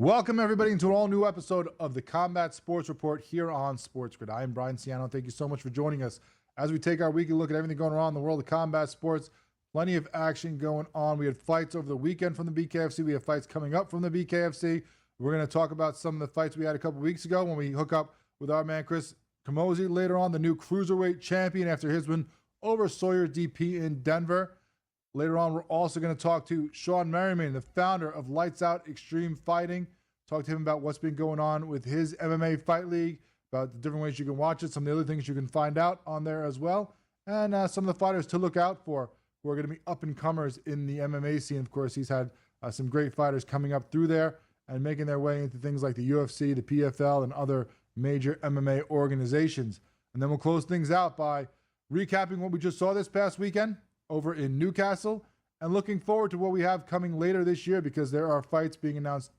Welcome, everybody, into an all-new episode of the Combat Sports Report here on SportsGrid. I am Brian Ciano. Thank you so much for joining us as we take our weekly look at everything going on in the world of combat sports. Plenty of action going on. We had fights over the weekend from the BKFC. We have fights coming up from the BKFC. We're going to talk about some of the fights we had a couple weeks ago when we hook up with our man Chris Camozzi later on, the new cruiserweight champion after his win over Sawyer DP in Denver. Later on, we're also going to talk to Shawne Merriman, the founder of Lights Out Extreme Fighting. Talk to him about what's been going on with his MMA Fight League, about the different ways you can watch it, some of the other things you can find out on there as well, and some of the fighters to look out for who are going to be up-and-comers in the MMA scene. Of course, he's had some great fighters coming up through there and making their way into things like the UFC, the PFL, and other major MMA organizations. And then we'll close things out by recapping what we just saw this past weekend over in Newcastle, and looking forward to what we have coming later this year, because there are fights being announced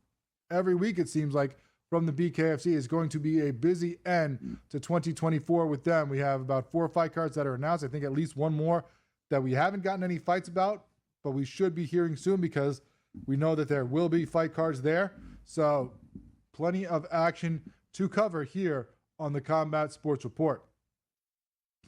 every week, it seems like, from the BKFC. Is going to be a busy end to 2024 with them. We have about 4 fight cards that are announced. I think at least one more that we haven't gotten any fights about, but we should be hearing soon because we know that there will be fight cards there. So plenty of action to cover here on the Combat Sports Report.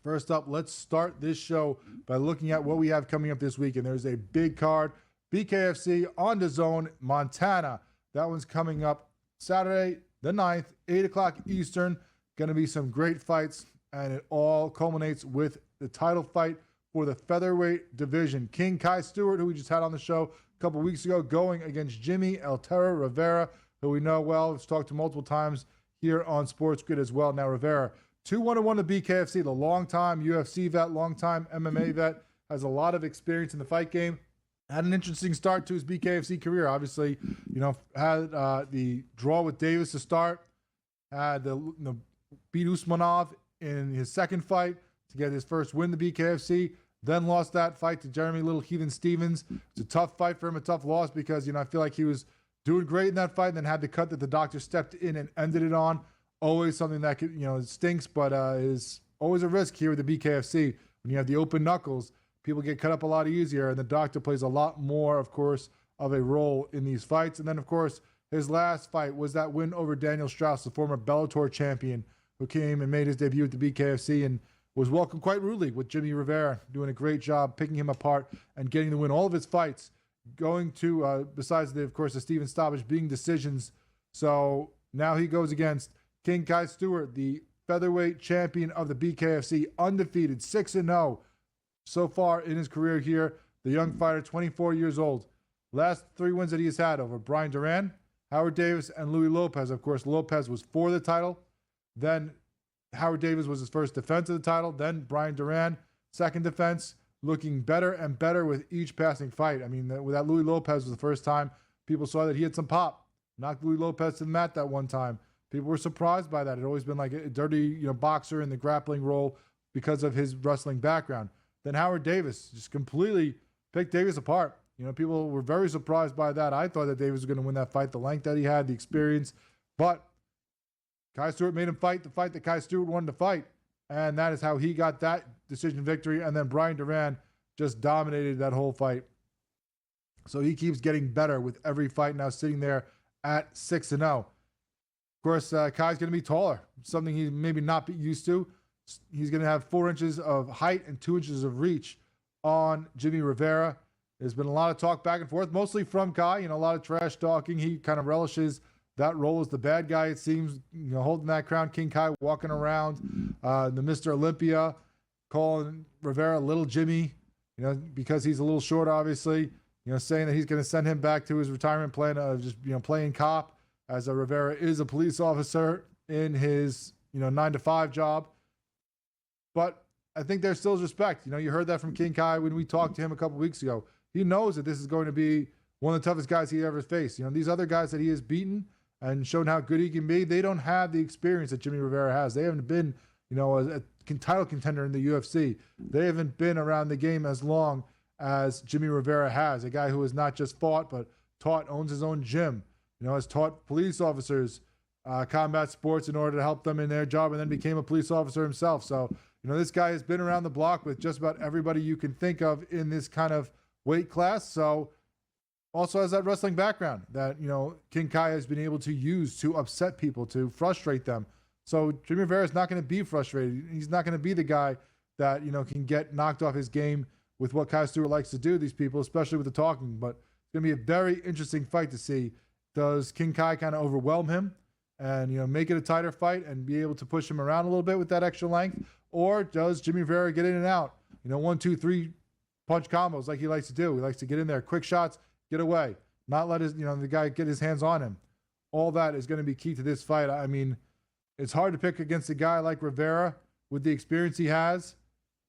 First up, let's start this show by looking at what we have coming up this week. And there's a big card, BKFC on DAZN, Montana. That one's coming up Saturday the 9th, 8 o'clock Eastern. Going to be some great fights, and it all culminates with the title fight for the featherweight division. King Kai Stewart, who we just had on the show a couple weeks ago, going against Jimmy El Terror Rivera, who we know well. We've talked to multiple times here on SportsGrid as well. Now, Rivera, 2-1-1 to BKFC, the longtime UFC vet, longtime MMA vet, has a lot of experience in the fight game. Had an interesting start to his BKFC career. Obviously, had the draw with Davis to start, had the beat Usmanov in his second fight to get his first win, the BKFC, then lost that fight to Jeremy Little Heathen Stevens. It's a tough fight for him, a tough loss, because, I feel like he was doing great in that fight and then had the cut that the doctor stepped in and ended it on. Always something that could, it stinks, but is always a risk here with the BKFC. When you have the open knuckles, people get cut up a lot easier, and the doctor plays a lot more, of course, of a role in these fights. And then, of course, his last fight was that win over Daniel Strauss, the former Bellator champion, who came and made his debut at the BKFC and was welcomed quite rudely, with Jimmy Rivera doing a great job picking him apart and getting the win. All of his fights going to, besides, of course, the Steven stoppage, being decisions. So now he goes against King Kai Stewart, the featherweight champion of the BKFC, undefeated, 6-0 so far in his career here. The young fighter, 24 years old. Last 3 wins that he has had over Brian Duran, Howard Davis, and Louis Lopez. Of course, Lopez was for the title. Then Howard Davis was his first defense of the title. Then Brian Duran, second defense, looking better and better with each passing fight. I mean, with that Louis Lopez was the first time people saw that he had some pop. Knocked Louis Lopez to the mat that one time. People were surprised by that. It always been like a dirty, boxer in the grappling role because of his wrestling background. Then Howard Davis just completely picked Davis apart. People were very surprised by that. I thought that Davis was going to win that fight, the length that he had, the experience. But Kai Stewart made him fight the fight that Kai Stewart wanted to fight. And that is how he got that decision victory. And then Brian Duran just dominated that whole fight. So he keeps getting better with every fight, now sitting there at 6-0. Of course, Kai's going to be taller, something he's maybe not used to. He's going to have 4 inches of height and 2 inches of reach on Jimmy Rivera. There's been a lot of talk back and forth, mostly from Kai, a lot of trash talking. He kind of relishes that role as the bad guy, it seems, holding that crown. King Kai walking around, the Mr. Olympia, calling Rivera Little Jimmy, because he's a little short, obviously, saying that he's going to send him back to his retirement plan of just, playing cop, as Rivera is a police officer in his, 9-to-5 job. But I think there still is respect. You heard that from King Kai when we talked to him a couple weeks ago. He knows that this is going to be one of the toughest guys he ever faced. These other guys that he has beaten and shown how good he can be, they don't have the experience that Jimmy Rivera has. They haven't been, a title contender in the UFC. They haven't been around the game as long as Jimmy Rivera has, a guy who has not just fought, but taught, owns his own gym, has taught police officers combat sports in order to help them in their job, and then became a police officer himself. So, this guy has been around the block with just about everybody you can think of in this kind of weight class. So also has that wrestling background that, King Kai has been able to use to upset people, to frustrate them. So Jimmy Rivera is not going to be frustrated. He's not going to be the guy that, can get knocked off his game with what Kai Stewart likes to do, these people, especially with the talking. But it's going to be a very interesting fight to see. Does King Kai kind of overwhelm him and, make it a tighter fight and be able to push him around a little bit with that extra length? Or does Jimmy Rivera get in and out? 1, 2, 3 punch combos like he likes to do. He likes to get in there, quick shots, get away, not let his, the guy get his hands on him. All that is going to be key to this fight. I mean, it's hard to pick against a guy like Rivera with the experience he has,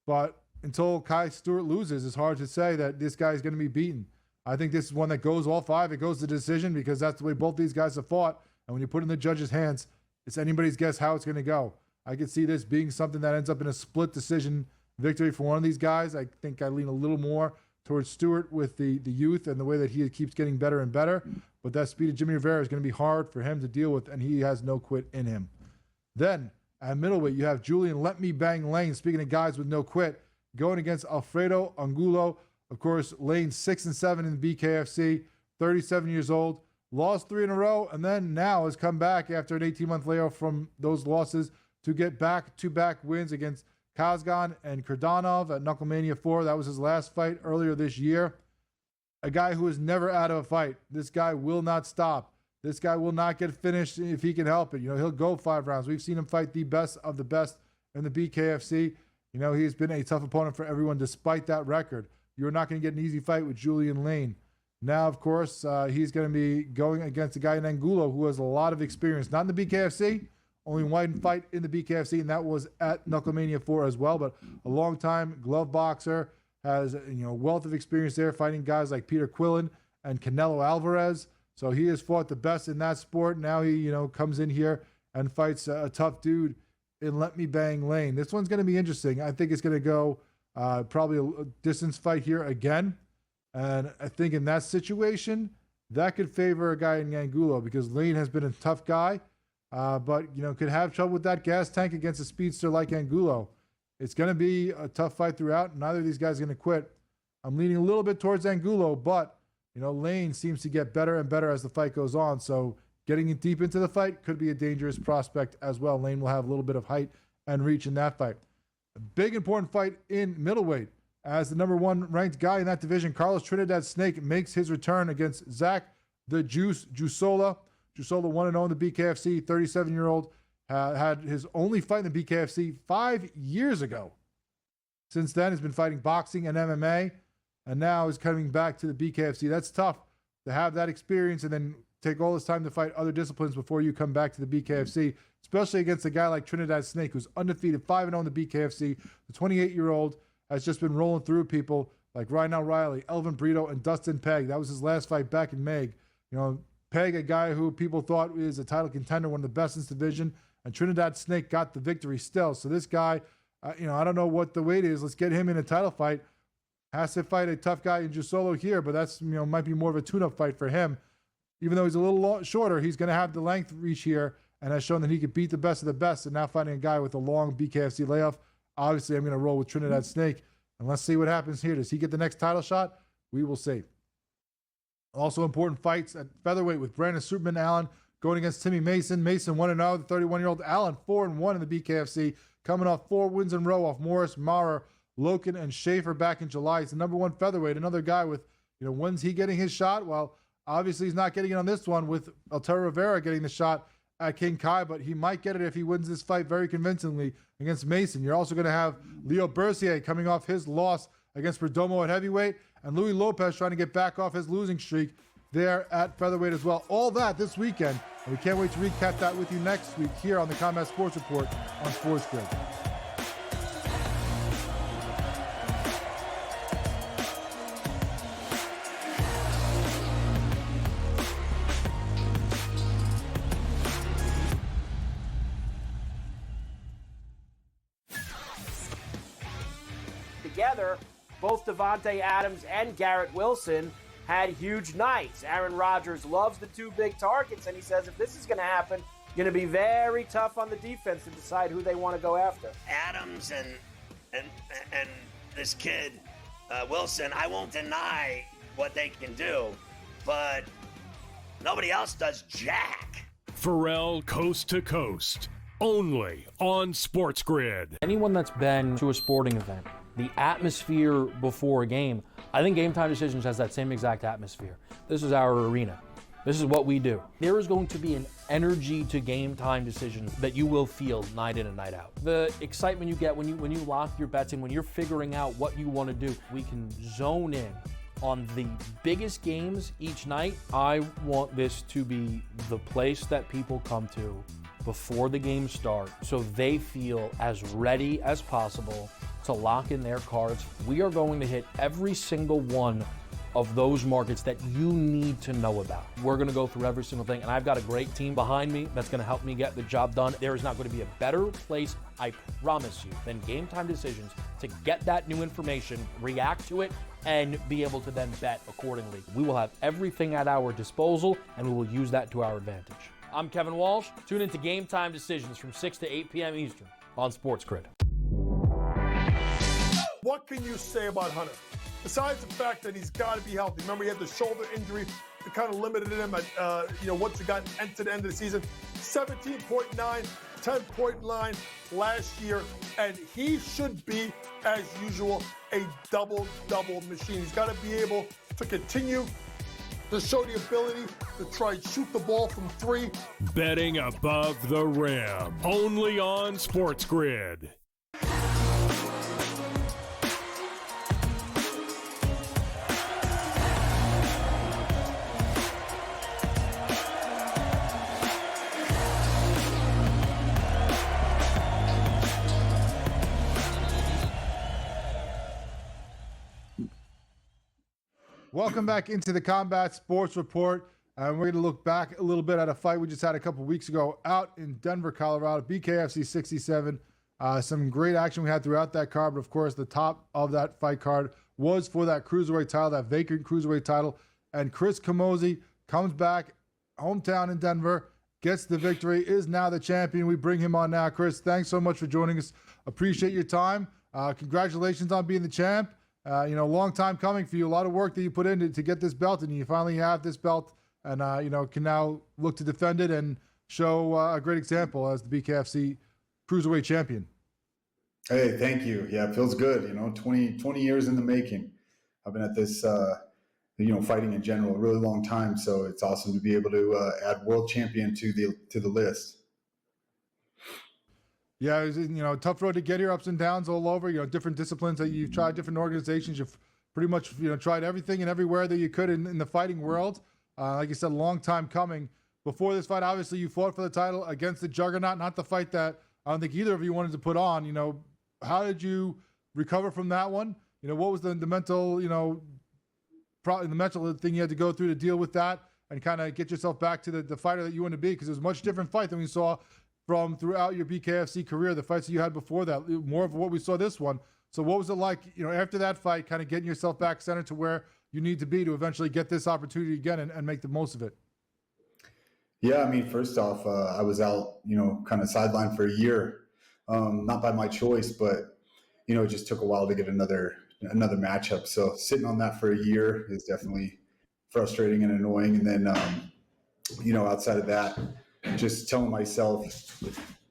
but until Kai Stewart loses, it's hard to say that this guy is going to be beaten. I think this is one that goes all 5. It goes to decision because that's the way both these guys have fought. And when you put it in the judge's hands, it's anybody's guess how it's going to go. I could see this being something that ends up in a split decision victory for one of these guys. I think I lean a little more towards Stewart with the youth and the way that he keeps getting better and better. But that speed of Jimmy Rivera is going to be hard for him to deal with, and he has no quit in him. Then, at middleweight, you have Julian Let Me Bang Lane, speaking of guys with no quit, going against Alfredo Angulo. Of course, Lane 6-7 in the BKFC, 37 years old, lost 3 in a row, and then now has come back after an 18-month layoff from those losses to get back-to-back wins against Kazgan and Kurdanov at Knucklemania 4. That was his last fight earlier this year. A guy who is never out of a fight. This guy will not stop. This guy will not get finished if he can help it. He'll go 5 rounds. We've seen him fight the best of the best in the BKFC. He's been a tough opponent for everyone despite that record. You're not going to get an easy fight with Julian Lane. Now, of course, he's going to be going against a guy in Angulo who has a lot of experience. Not in the BKFC, only one fight in the BKFC, and that was at Knucklemania 4 as well, but a long-time glove boxer, has a wealth of experience there fighting guys like Peter Quillen and Canelo Alvarez. So he has fought the best in that sport. Now he, comes in here and fights a tough dude in Let Me Bang Lane. This one's going to be interesting. I think it's going to go probably a distance fight here again. And I think in that situation, that could favor a guy in Angulo because Lane has been a tough guy, but, could have trouble with that gas tank against a speedster like Angulo. It's going to be a tough fight throughout. Neither of these guys are going to quit. I'm leaning a little bit towards Angulo, but Lane seems to get better and better as the fight goes on. So getting deep into the fight could be a dangerous prospect as well. Lane will have a little bit of height and reach in that fight. A big important fight in middleweight as the number 1 ranked guy in that division, Carlos Trinidad Snake, makes his return against Zach the Juice Jusola. Jusola 1-0 in the BKFC, 37-year-old, had his only fight in the BKFC 5 years ago. Since then, he's been fighting boxing and MMA. And now is coming back to the BKFC. That's tough to have that experience and then take all this time to fight other disciplines before you come back to the BKFC, especially against a guy like Trinidad Snake, who's undefeated 5-0 in the BKFC. The 28-year-old has just been rolling through people like Ryan O'Reilly, Elvin Brito, and Dustin Pegg. That was his last fight back in May. Pegg, a guy who people thought is a title contender, one of the best in this division, and Trinidad Snake got the victory still. So this guy, I don't know what the weight is. Let's get him in a title fight. Has to fight a tough guy in Jusolo here, but that's, might be more of a tune-up fight for him. Even though he's a little shorter, he's going to have the length reach here and has shown that he could beat the best of the best. And now fighting a guy with a long BKFC layoff, obviously I'm going to roll with Trinidad Snake. And let's see what happens here. Does he get the next title shot? We will see. Also important fights at featherweight with Brandon Superman Allen going against Timmy Mason. Mason 1-0, the 31-year-old. Allen 4-1 in the BKFC, coming off 4 wins in a row off Morris, Maurer, Loken, and Schaefer back in July. He's the number 1 featherweight. Another guy with, when's he getting his shot? Well, obviously he's not getting it on this one with Altero Rivera getting the shot at King Kai, but he might get it if he wins this fight very convincingly against Mason. You're also going to have Leo Bercier coming off his loss against Perdomo at heavyweight, and Louis Lopez trying to get back off his losing streak there at featherweight as well. All that this weekend, and we can't wait to recap that with you next week here on the Combat Sports Report on SportsGrid. Together, both Devontae Adams and Garrett Wilson had huge nights. Aaron Rodgers loves the 2 big targets, and he says if this is going to happen, going to be very tough on the defense to decide who they want to go after. Adams and this kid, Wilson, I won't deny what they can do. but nobody else does jack. Pharrell Coast to Coast, only on SportsGrid. Anyone that's been to a sporting event, the atmosphere before a game, I think Game Time Decisions has that same exact atmosphere. This is our arena. This is what we do. There is going to be an energy to Game Time Decisions that you will feel night in and night out. The excitement you get when you lock your bets in, when you're figuring out what you want to do, we can zone in on the biggest games each night. I want this to be the place that people come to before the games start so they feel as ready as possible to lock in their cards. We are going to hit every single one of those markets that you need to know about. We're gonna go through every single thing, and I've got a great team behind me that's gonna help me get the job done. There is not gonna be a better place, I promise you, than Game Time Decisions to get that new information, react to it, and be able to then bet accordingly. We will have everything at our disposal, and we will use that to our advantage. I'm Kevin Walsh. Tune into Game Time Decisions from 6 to 8 p.m. Eastern on SportsGrid. What can you say about Hunter? Besides the fact that he's got to be healthy. Remember, he had the shoulder injury that kind of limited him at, once he got into the end of the season. 17.9, 10.9 last year, and he should be, as usual, a double-double machine. He's got to be able to continue to show the ability to try and shoot the ball from three. Betting above the rim, only on SportsGrid. Welcome back into the Combat Sports Report. We're going to look back a little bit at a fight we just had a couple weeks ago out in Denver, Colorado, BKFC 67. Some great action we had throughout that card, but of course the top of that fight card was for that cruiserweight title, that vacant cruiserweight title. And Chris Camozzi comes back, hometown in Denver, gets the victory, is now the champion. We bring him on now. Chris, thanks so much for joining us. Appreciate your time. Congratulations on being the champ. Long time coming for you. A lot of work that you put in to get this belt, and you finally have this belt, and can now look to defend it and show a great example as the BKFC Cruiserweight champion. Hey, thank you. Yeah, it feels good. 20 years in the making. I've been at this, fighting in general a really long time. So it's awesome to be able to add world champion to the list. Yeah, it was, tough road to get here, ups and downs all over, different disciplines that you've tried, different organizations. You've pretty much, tried everything and everywhere that you could in the fighting world. Like you said, a long time coming. Before this fight, obviously you fought for the title against the Juggernaut, not the fight that I don't think either of you wanted to put on. How did you recover from that one? What was the mental, probably the mental thing you had to go through to deal with that and kind of get yourself back to the fighter that you want to be? Because it was a much different fight than we saw from throughout your BKFC career, the fights that you had before that, more of what we saw this one. So what was it like, after that fight, kind of getting yourself back centered to where you need to be to eventually get this opportunity again and make the most of it? Yeah, first off, I was out, kind of sidelined for a year, not by my choice, but, it just took a while to get another matchup. So sitting on that for a year is definitely frustrating and annoying. And then, outside of that, just telling myself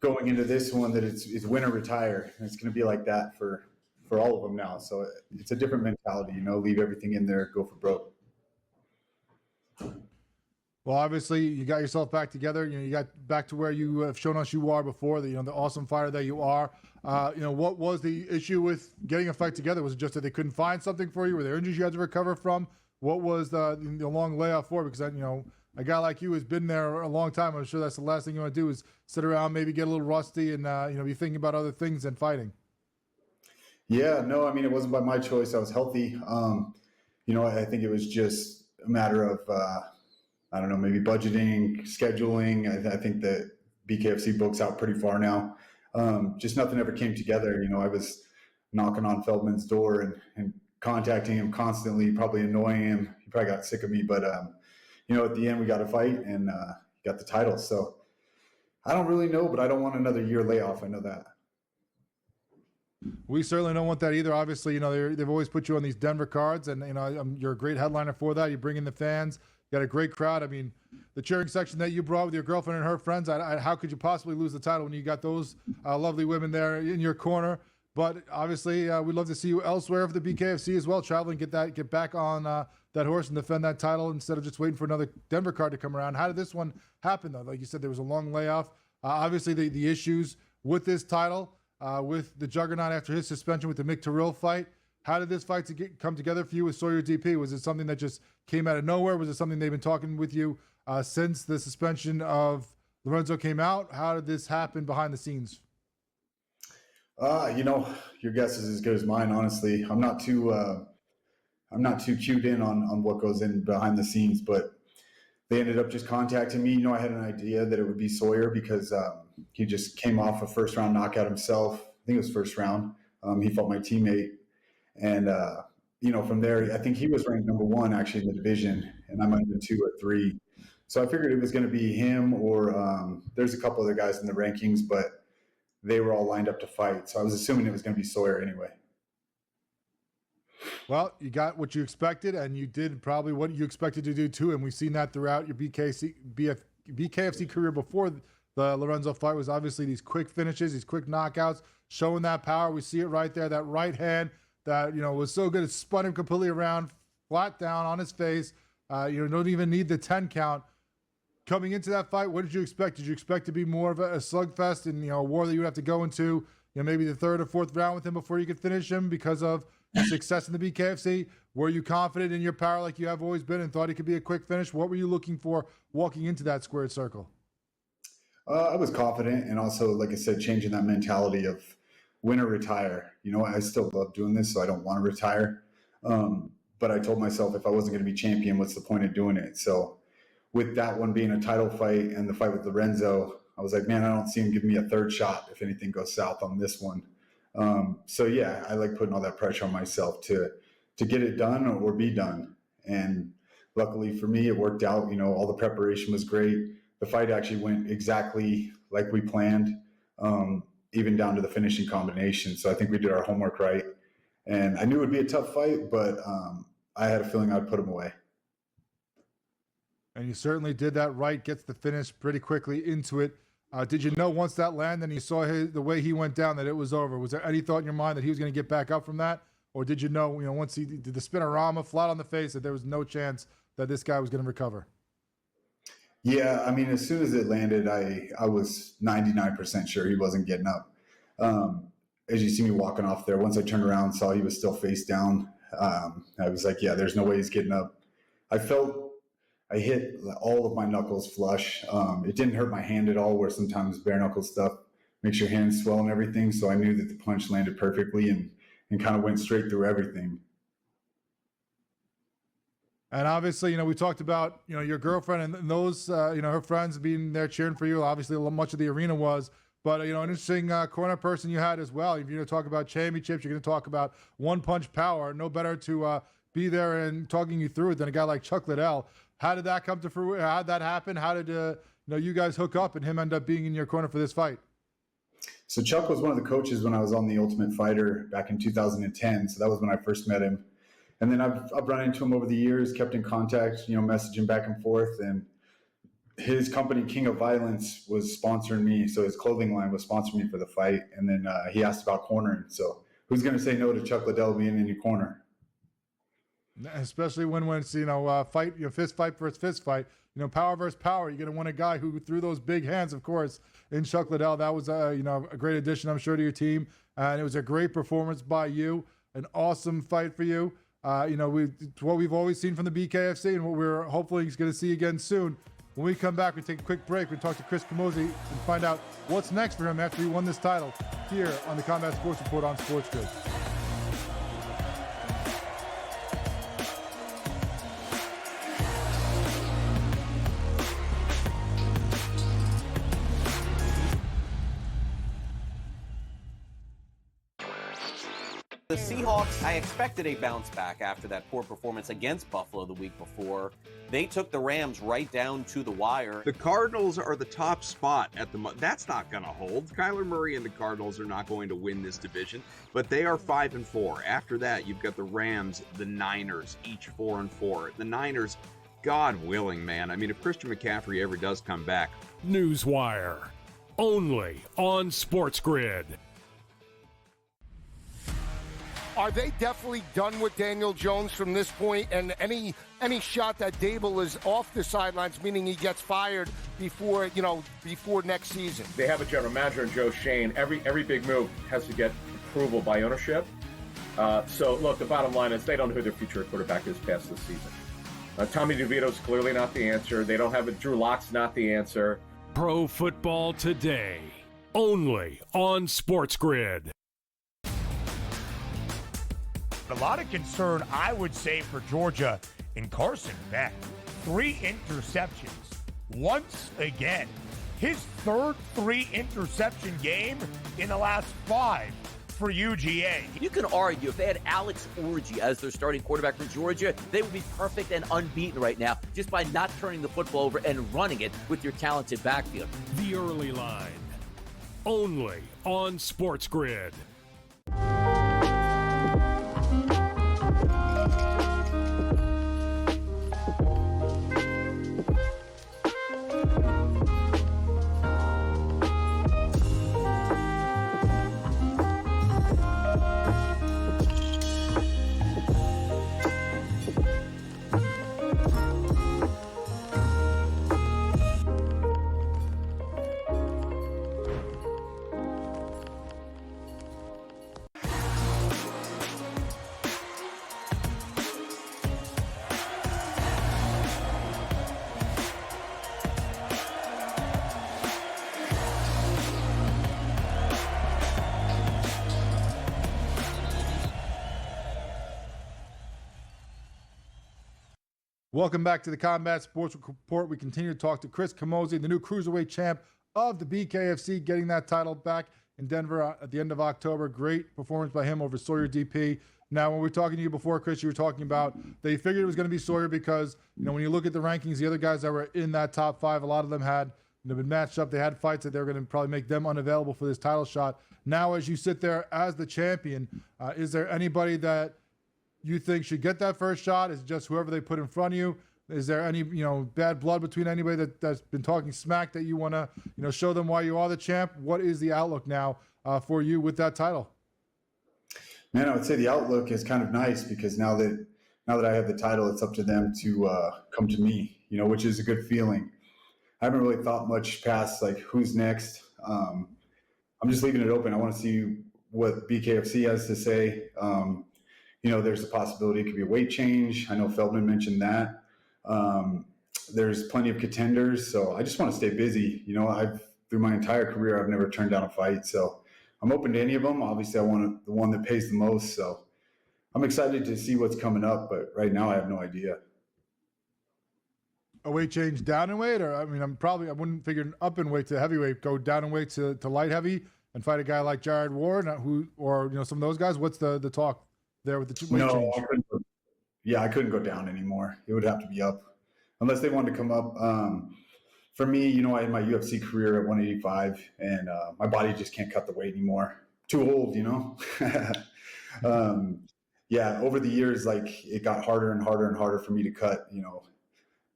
going into this one that it's win or retire. And it's going to be like that for all of them now. So it's a different mentality, leave everything in there, go for broke. Well, obviously you got yourself back together. You got back to where you have shown us you are before, the awesome fighter that you are. What was the issue with getting a fight together? Was it just that they couldn't find something for you? Were there injuries you had to recover from? What was the long layoff for? Because a guy like you has been there a long time. I'm sure that's the last thing you want to do is sit around, maybe get a little rusty and, be thinking about other things than fighting. Yeah, no, it wasn't by my choice. I was healthy. I think it was just a matter of, maybe budgeting, scheduling. I think that BKFC books out pretty far now. Just nothing ever came together. I was knocking on Feldman's door and contacting him constantly, probably annoying him. He probably got sick of me, but, at the end we got a fight and got the title. So I don't really know, but I don't want another year layoff. I know that. We certainly don't want that either. Obviously, they've always put you on these Denver cards, and you're a great headliner for that. You bring in the fans, got a great crowd. I mean, the cheering section that you brought with your girlfriend and her friends, how could you possibly lose the title when you got those lovely women there in your corner? But obviously, we'd love to see you elsewhere for the BKFC as well, traveling, get back on that horse and defend that title instead of just waiting for another Denver card to come around. How did this one happen, though? Like you said, there was a long layoff. Obviously, the issues with this title, with the Juggernaut after his suspension with the Mick Terrill fight. How did this fight come together for you with Sawyer DP? Was it something that just came out of nowhere? Was it something they've been talking with you since the suspension of Lorenzo came out? How did this happen behind the scenes? Your guess is as good as mine. Honestly, I'm not too cued in on what goes in behind the scenes, but they ended up just contacting me. I had an idea that it would be Sawyer because he just came off a first round knockout himself. I think it was first round. He fought my teammate. And, from there, I think he was ranked number 1 actually in the division, and I might have been 2 or 3. So I figured it was going to be him or there's a couple other guys in the rankings, but they were all lined up to fight. So I was assuming it was going to be Sawyer anyway. Well, you got what you expected, and you did probably what you expected to do too. And we've seen that throughout your BKFC career before the Lorenzo fight was obviously these quick finishes, these quick knockouts, showing that power. We see it right there, that right hand that, was so good. It spun him completely around, flat down on his face. Don't even need the 10 count. Coming into that fight, what did you expect? Did you expect to be more of a slugfest and, a war that you would have to go into, maybe the 3rd or 4th round with him before you could finish him because of success in the BKFC? Were you confident in your power like you have always been and thought it could be a quick finish? What were you looking for walking into that squared circle? I was confident, and also, like I said, changing that mentality of win or retire. I still love doing this, so I don't want to retire. But I told myself if I wasn't going to be champion, what's the point of doing it? So with that one being a title fight and the fight with Lorenzo, I was like, man, I don't see him giving me a 3rd shot if anything goes south on this one. So yeah, I like putting all that pressure on myself to get it done or be done. And luckily for me, it worked out. All the preparation was great. The fight actually went exactly like we planned, even down to the finishing combination. So I think we did our homework right. And I knew it would be a tough fight, but I had a feeling I'd put him away. And you certainly did that right, gets the finish pretty quickly into it. Did you know once that landed and you saw the way he went down that it was over? Was there any thought in your mind that he was going to get back up from that? Or did you know, once he did the spinorama flat on the face, that there was no chance that this guy was going to recover? Yeah, I mean, as soon as it landed, I was 99% sure he wasn't getting up. As you see me walking off there, once I turned around and saw he was still face down, I was like, yeah, there's no way he's getting up. I felt I hit all of my knuckles flush. It didn't hurt my hand at all, where sometimes bare knuckle stuff makes your hands swell and everything. So I knew that the punch landed perfectly and kind of went straight through everything. And obviously, we talked about, your girlfriend and those, her friends being there cheering for you. Obviously, much of the arena was. But, an interesting corner person you had as well. If you're going to talk about championships, you're going to talk about one-punch power. No better to be there and talking you through it than a guy like Chuck Liddell. How did that come to fruition? How did that happen? How did you guys hook up and him end up being in your corner for this fight? So Chuck was one of the coaches when I was on The Ultimate Fighter back in 2010. So that was when I first met him. And then I've run into him over the years, kept in contact, messaging back and forth. And his company, King of Violence, was sponsoring me. So his clothing line was sponsoring me for the fight. And then he asked about cornering. So who's going to say no to Chuck Liddell being in your corner? Especially when it's, fight, fist fight versus fist fight, power versus power. You're going to want a guy who threw those big hands, of course, in Chuck Liddell. That was, a great addition, I'm sure, to your team. And it was a great performance by you. An awesome fight for you. What we've always seen from the BKFC and what we're hopefully going to see again soon. When we come back, we take a quick break. We talk to Chris Camozzi and find out what's next for him after he won this title here on the Combat Sports Report on SportsGrid. The Seahawks, I expected a bounce back after that poor performance against Buffalo the week before. They took the Rams right down to the wire. The Cardinals are the top spot at the moment. That's not going to hold. Kyler Murray and the Cardinals are not going to win this division, but they are 5-4. After that, you've got the Rams, the Niners, each 4-4. The Niners God willing, man. I mean, if Christian McCaffrey ever does come back. Newswire, only on SportsGrid. Are they definitely done with Daniel Jones from this point? And any shot that Dable is off the sidelines, meaning he gets fired before next season? They have a general manager in Joe Shane. Every big move has to get approval by ownership. So look, the bottom line is they don't know who their future quarterback is past this season. Tommy DeVito's clearly not the answer. They don't have it. Drew Lock's not the answer. Pro Football Today, only on SportsGrid. A lot of concern, I would say, for Georgia in Carson Beck. 3 interceptions. Once again, his third 3-interception game in the last 5 for UGA. You can argue if they had Alex Orji as their starting quarterback for Georgia, they would be perfect and unbeaten right now just by not turning the football over and running it with your talented backfield. The Early Line, only on SportsGrid. Welcome back to the Combat Sports Report. We continue to talk to Chris Camozzi, the new cruiserweight champ of the BKFC, getting that title back in Denver at the end of October. Great performance by him over Sawyer DP. Now, when we were talking to you before, Chris, you were talking about they figured it was going to be Sawyer because, when you look at the rankings, the other guys that were in that top 5, a lot of them had been matched up. They had fights that they were going to probably make them unavailable for this title shot. Now, as you sit there as the champion, is there anybody that you think should get that first shot? Is it just whoever they put in front of you? Is there any, bad blood between anybody that's been talking smack that you want to, show them why you are the champ? What is the outlook now for you with that title? Man, I would say the outlook is kind of nice because now that I have the title, it's up to them to come to me, which is a good feeling. I haven't really thought much past like who's next. I'm just leaving it open. I want to see what BKFC has to say. There's a possibility it could be a weight change. I know Feldman mentioned that. There's plenty of contenders, so I just want to stay busy. Through my entire career, I've never turned down a fight, so I'm open to any of them. Obviously, I want the one that pays the most, so I'm excited to see what's coming up, but right now I have no idea. A weight change down in weight? Or, I wouldn't figure up in weight to heavyweight, go down in weight to light heavy and fight a guy like Jared Ward, or some of those guys? What's the talk there with the weight change? I couldn't go down anymore. It would have to be up unless they wanted to come up. For me, I had my UFC career at 185 and my body just can't cut the weight anymore. Too old, over the years, like it got harder and harder and harder for me to cut,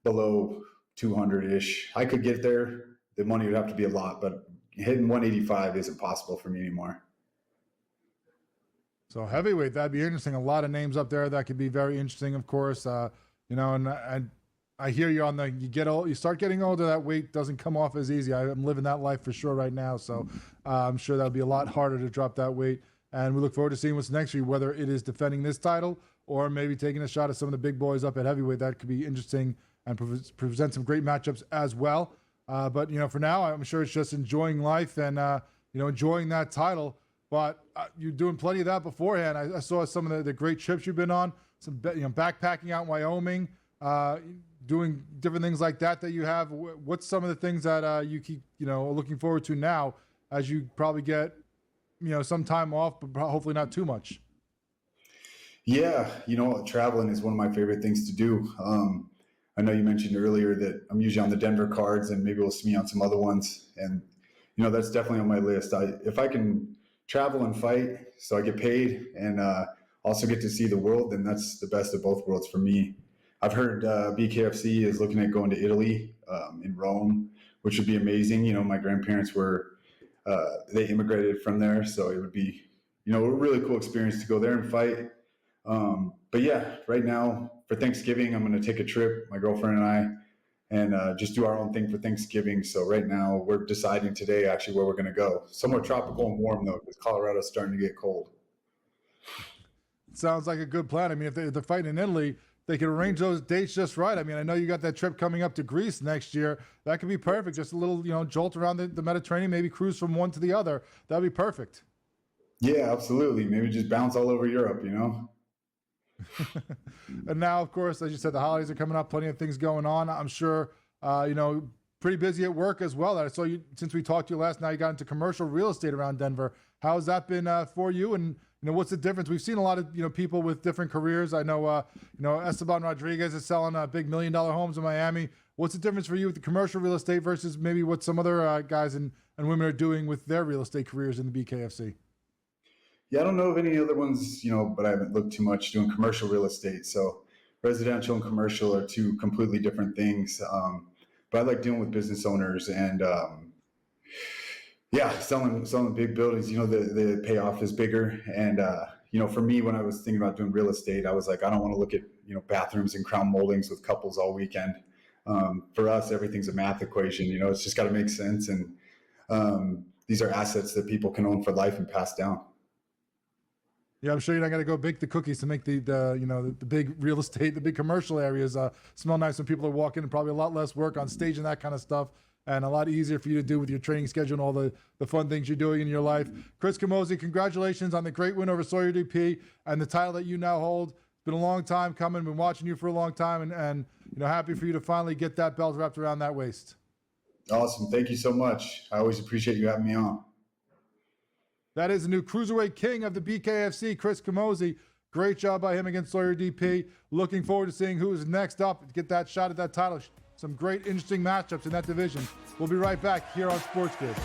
below 200-ish. I could get there. The money would have to be a lot, but hitting 185 isn't possible for me anymore. So heavyweight, that'd be interesting. A lot of names up there that could be very interesting, of course. And I hear you on you start getting older, that weight doesn't come off as easy. I'm living that life for sure right now. So I'm sure that'll be a lot harder to drop that weight. And we look forward to seeing what's next for you, whether it is defending this title or maybe taking a shot at some of the big boys up at heavyweight. That could be interesting and present some great matchups as well. But for now, I'm sure it's just enjoying life and, enjoying that title. But you're doing plenty of that beforehand. I saw some of the great trips you've been on, some backpacking out in Wyoming, doing different things like that you have. What's some of the things that you keep looking forward to now as you probably get some time off, but hopefully not too much? Yeah, traveling is one of my favorite things to do. I know you mentioned earlier that I'm usually on the Denver cards, and maybe we'll see me on some other ones. And that's definitely on my list. If I can travel and fight so I get paid and also get to see the world, then that's the best of both worlds for me. I've heard BKFC is looking at going to Italy, in Rome, which would be amazing. You know, my grandparents were, they immigrated from there, so it would be, you know, a really cool experience to go there and fight. But yeah, right now for Thanksgiving, I'm going to take a trip, my girlfriend and I, and just do our own thing for Thanksgiving. So right now we're deciding today actually where we're going to go. Somewhere tropical and warm though, because Colorado's starting to get cold. Sounds like a good plan. I mean, if they're fighting in Italy, they can arrange those dates just right. I mean, I know you got that trip coming up to Greece next year. That could be perfect. Just a little, you know, jolt around the Mediterranean, maybe cruise from one to the other. That'd be perfect. Yeah, absolutely. Maybe just bounce all over Europe, you know? And now, of course, as you said, the holidays are coming up, plenty of things going on. I'm sure, you know, pretty busy at work as well. I saw you, since we talked to you last night, you got into commercial real estate around Denver. How's that been for you? And, you know, what's the difference? We've seen a lot of, you know, people with different careers. I know, you know, Esteban Rodriguez is selling big $1 million homes in Miami. What's the difference for you with the commercial real estate versus maybe what some other guys and women are doing with their real estate careers in the BKFC? Yeah, I don't know of any other ones, you know, but I haven't looked too much doing commercial real estate. So residential and commercial are two completely different things. But I like dealing with business owners and, yeah, selling big buildings. You know, the payoff is bigger. And, you know, for me, when I was thinking about doing real estate, I was like, I don't want to look at, you know, bathrooms and crown moldings with couples all weekend. For us, everything's a math equation. You know, it's just got to make sense. And these are assets that people can own for life and pass down. Yeah, I'm sure you're not going to go bake the cookies to make the you know, the big real estate, the big commercial areas smell nice when people are walking, and probably a lot less work on stage and that kind of stuff, and a lot easier for you to do with your training schedule and all the fun things you're doing in your life. Chris Camozzi, congratulations on the great win over Sawyer DP and the title that you now hold. It's been a long time coming. Been watching you for a long time, and you know, happy for you to finally get that belt wrapped around that waist. Awesome. Thank you so much. I always appreciate you having me on. That is the new cruiserweight king of the BKFC, Chris Camozzi. Great job by him against Sawyer DP. Looking forward to seeing who is next up to get that shot at that title. Some great, interesting matchups in that division. We'll be right back here on SportsGrid.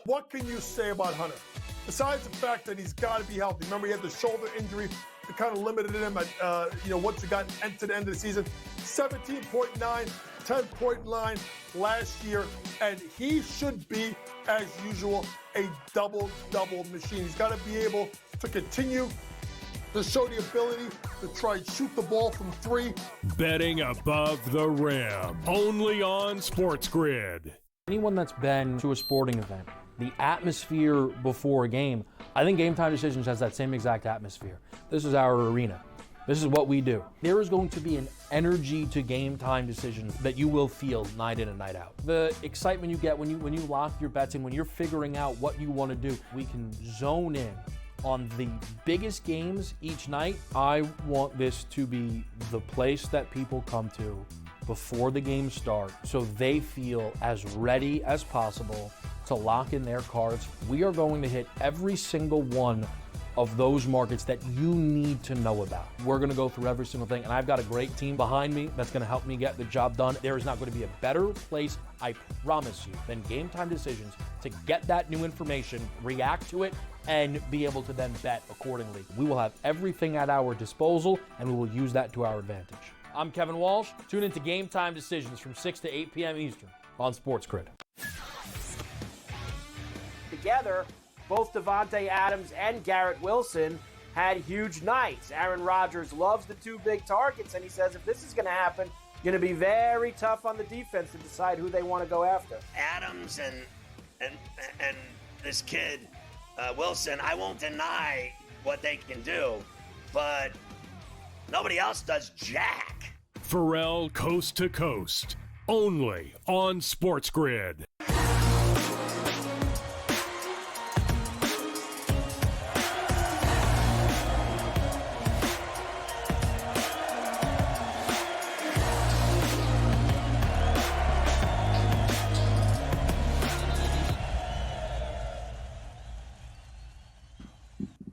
What can you say about Hunter? Besides the fact that he's got to be healthy. Remember, he had the shoulder injury that kind of limited him at, you know, once he got to the end of the season. 17.9, 10.9 last year, and he should be, as usual, a double-double machine. He's got to be able to continue to show the ability to try and shoot the ball from three. Betting above the rim, only on SportsGrid. Anyone that's been to a sporting event, the atmosphere before a game, I think Game Time Decisions has that same exact atmosphere. This is our arena. This is what we do. There is going to be an energy to Game Time Decisions that you will feel night in and night out. The excitement you get when you lock your bets in, when you're figuring out what you want to do, we can zone in on the biggest games each night. I want this to be the place that people come to before the games start so they feel as ready as possible to lock in their cards. We are going to hit every single one of those markets that you need to know about. We're going to go through every single thing, and I've got a great team behind me that's going to help me get the job done. There is not going to be a better place, I promise you, than Game Time Decisions to get that new information, react to it, and be able to then bet accordingly. We will have everything at our disposal, and we will use that to our advantage. I'm Kevin Walsh. Tune into Game Time Decisions from 6 to 8 p.m. Eastern on SportsGrid. Together, both Davante Adams and Garrett Wilson had huge nights. Aaron Rodgers loves the two big targets, and he says if this is going to happen, going to be very tough on the defense to decide who they want to go after. Adams and this kid, Wilson, I won't deny what they can do, but nobody else does jack. Pharrell Coast to Coast, only on SportsGrid.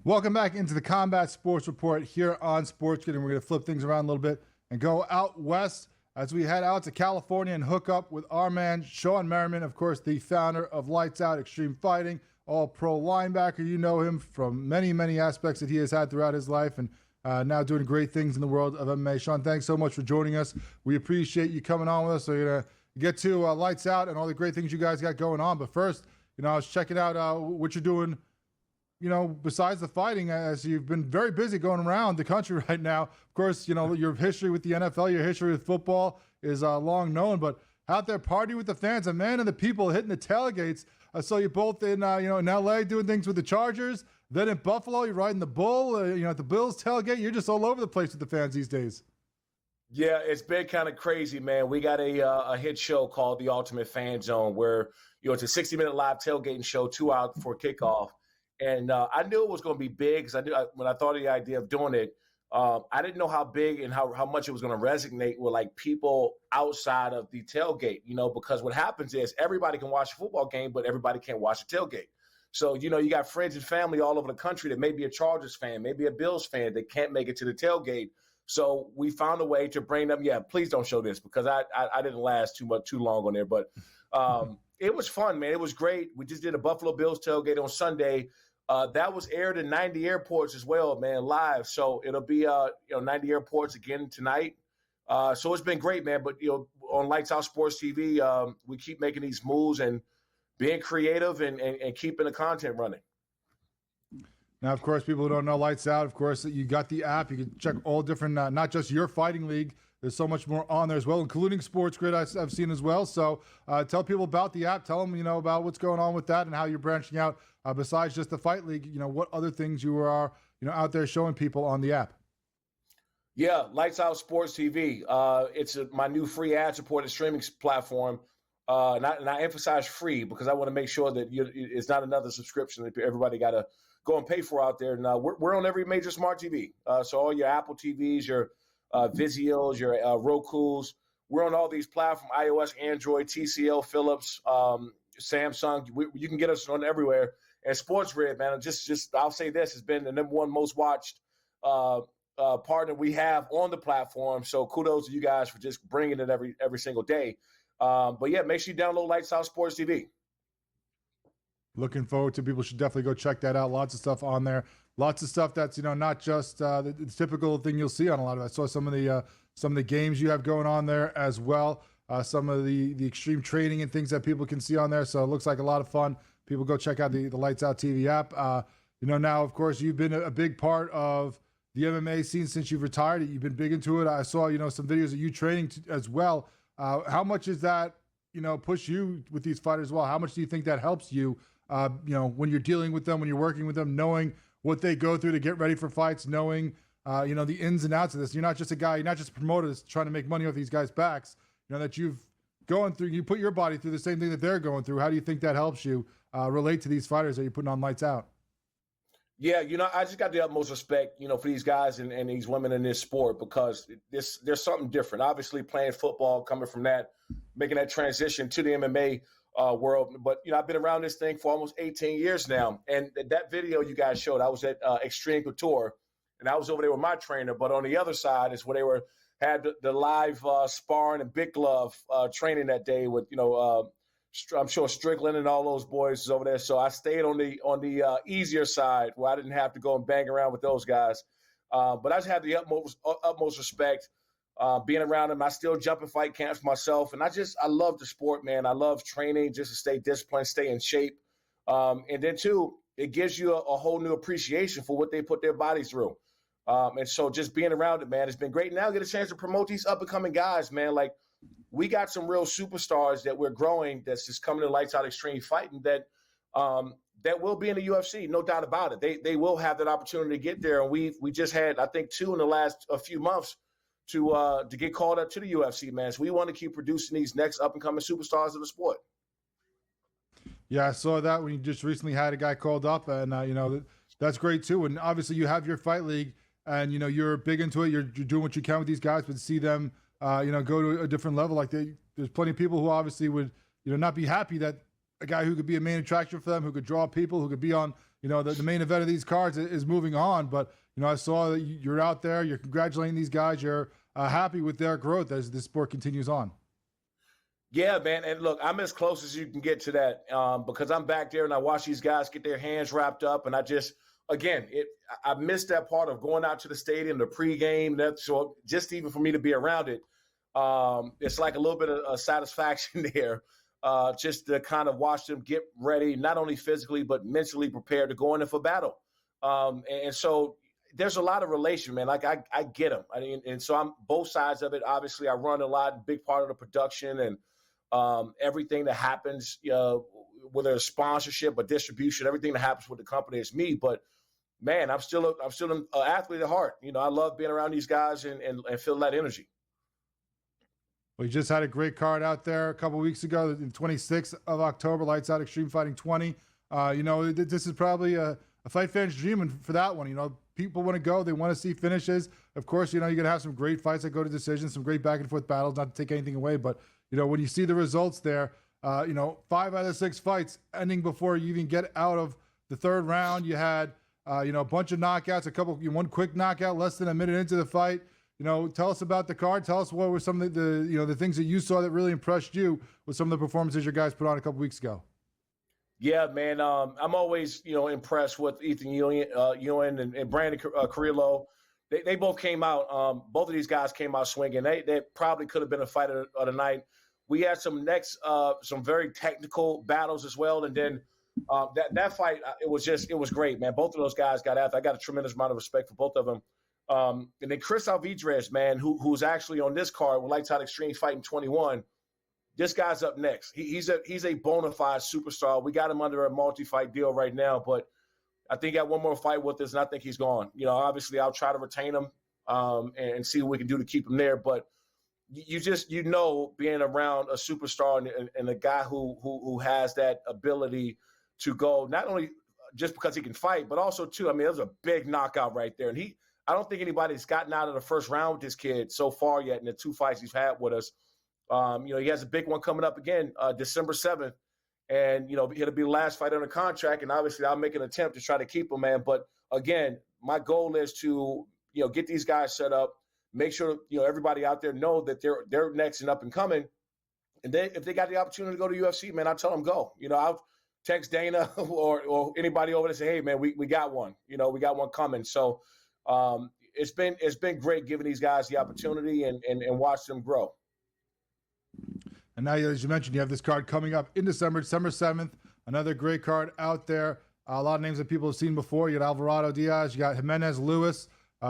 Welcome back into the Combat Sports Report here on SportsGrid, and we're going to flip things around a little bit and go out west as we head out to California and hook up with our man, Shawne Merriman, of course, the founder of Lights Out Extreme Fighting, all-pro linebacker. You know him from many, many aspects that he has had throughout his life, and now doing great things in the world of MMA. Shawne, thanks so much for joining us. We appreciate you coming on with us. So we're going to get to Lights Out and all the great things you guys got going on. But first, I was checking out what you're doing, besides the fighting, as you've been very busy going around the country right now. Of course, your history with the NFL, your history with football is long known, but out there partying with the fans, a man and the people hitting the tailgates. I saw you both in LA doing things with the Chargers. Then in Buffalo, you're riding the Bull, at the Bills tailgate. You're just all over the place with the fans these days. Yeah, it's been kind of crazy, man. We got a hit show called The Ultimate Fan Zone where, it's a 60-minute live tailgating show, 2 hours before kickoff. And I knew it was going to be big because when I thought of the idea of doing it, I didn't know how big and how much it was going to resonate with people outside of the tailgate, because what happens is everybody can watch a football game, but everybody can't watch a tailgate. So, you got friends and family all over the country that may be a Chargers fan, maybe a Bills fan that can't make it to the tailgate. So we found a way to bring them. Yeah, please don't show this because I didn't last too long on there. But it was fun, man. It was great. We just did a Buffalo Bills tailgate on Sunday. That was aired in 90 airports as well, man, live. So it'll be 90 airports again tonight. So it's been great, man. But on Lights Out Sports TV, we keep making these moves and being creative and keeping the content running. Now, of course, people who don't know Lights Out, of course, you got the app. You can check all different, not just your fighting league. There's so much more on there as well, including SportsGrid I've seen as well. So tell people about the app. Tell them, about what's going on with that and how you're branching out besides just the fight league. What other things you are, out there showing people on the app. Yeah, Lights Out Sports TV. It's my new free ad-supported streaming platform. And I emphasize free because I want to make sure that it's not another subscription that everybody got to go and pay for out there. And we're on every major smart TV. So all your Apple TVs, your Vizios, your Rokus, we're on all these platforms, iOS, Android, TCL, Philips, Samsung. You can get us on everywhere. And SportsGrid, man, just I'll say this, has been the number one most watched partner we have on the platform. So kudos to you guys for just bringing it every single day. But yeah, make sure you download Lights Out Sports TV. Looking forward to people should definitely go check that out. Lots of stuff on there. Lots of stuff that's not just the typical thing you'll see on a lot of it. I saw some of the games you have going on there as well. Some of the extreme training and things that people can see on there. So it looks like a lot of fun. People go check out the Lights Out TV app. Now of course you've been a big part of the MMA scene since you've retired. You've been big into it. I saw some videos of you training as well. How much does that push you with these fighters as well? How much do you think that helps you? When you're dealing with them, when you're working with them, knowing what they go through to get ready for fights, knowing, the ins and outs of this. You're not just a guy, you're not just a promoter that's trying to make money off these guys' backs, that you've gone through, you put your body through the same thing that they're going through. How do you think that helps you relate to these fighters that you're putting on Lights Out? Yeah, I just got the utmost respect, for these guys and these women in this sport because there's something different. Obviously, playing football, coming from that, making that transition to the MMA world. But, I've been around this thing for almost 18 years now. And that video you guys showed, I was at Extreme Couture, and I was over there with my trainer. But on the other side is where they had the live sparring and big glove training that day with, I'm sure Strickland and all those boys is over there. So I stayed on the easier side where I didn't have to go and bang around with those guys. But I just had the utmost respect being around them. I still jump in fight camps myself. And I love the sport, man. I love training just to stay disciplined, stay in shape. And then, too, it gives you a whole new appreciation for what they put their bodies through. And so just being around it, man, it's been great. Now I get a chance to promote these up-and-coming guys, man. Like, we got some real superstars that we're growing that's just coming to Lights Out Extreme Fighting that will be in the UFC, no doubt about it. They will have that opportunity to get there. And we just had, I think, 2 in the last few months to get called up to the UFC, man. So we want to keep producing these next up-and-coming superstars of the sport. Yeah, I saw that when you just recently had a guy called up, and, that's great, too. And obviously you have your fight league, and, you're big into it. You're doing what you can with these guys, but to see them go to a different level. Like there's plenty of people who obviously would, not be happy that a guy who could be a main attraction for them, who could draw people, who could be on, the main event of these cards is moving on. But, I saw that you're out there, you're congratulating these guys, you're happy with their growth as this sport continues on. Yeah, man. And look, I'm as close as you can get to that because I'm back there and I watch these guys get their hands wrapped up. And I just, again, I missed that part of going out to the stadium, the pregame. So just even for me to be around it, it's like a little bit of satisfaction there just to kind of watch them get ready, not only physically, but mentally prepared to go in for battle. And so there's a lot of relation, man. Like I get them. I mean, and so I'm both sides of it. Obviously, I run a lot, big part of the production and everything that happens, whether it's sponsorship or distribution, everything that happens with the company is me. But man, I'm still an athlete at heart. I love being around these guys and feel that energy. We just had a great card out there a couple weeks ago, the 26th of October, Lights Out Extreme Fighting 20. This is probably a fight fan's dream for that one. People want to go, they want to see finishes. Of course, you're going to have some great fights that go to decisions, some great back and forth battles, not to take anything away. But, when you see the results there, 5 out of 6 fights ending before you even get out of the third round. You had, a bunch of knockouts, one quick knockout less than a minute into the fight. Tell us about the card. Tell us what were some of the things that you saw that really impressed you with some of the performances your guys put on a couple weeks ago. Yeah, man. I'm always, impressed with Ethan Ewan and Brandon Carrillo. They both came out. Both of these guys came out swinging. They probably could have been a fight of the night. We had some very technical battles as well, and then that fight it was great, man. Both of those guys got after. I got a tremendous amount of respect for both of them. And then Chris Alvidrez, man, who's actually on this card with Lights Out Extreme Fighting 21. This guy's up next. He's a bona fide superstar. We got him under a multi-fight deal right now, but I think he got one more fight with us, and I think he's gone. Obviously, I'll try to retain him and see what we can do to keep him there. But being around a superstar and a guy who has that ability to go not only just because he can fight, but also too. I mean, it was a big knockout right there, and I don't think anybody's gotten out of the first round with this kid so far yet in the 2 fights he's had with us. He has a big one coming up again, December 7th. And, it'll be the last fight under contract. And obviously I'll make an attempt to try to keep him, man. But again, my goal is to, get these guys set up, make sure, everybody out there know that they're next and up and coming. And then if they got the opportunity to go to UFC, man, I'll tell them go. I'll text Dana or anybody over there and say, hey, man, we got one. We got one coming. So it's been great giving these guys the opportunity and watch them grow. And now, as you mentioned, you have this card coming up in December 7th. Another great card out there. A lot of names that people have seen before. You got Alvarado Diaz, you got Jimenez Lewis,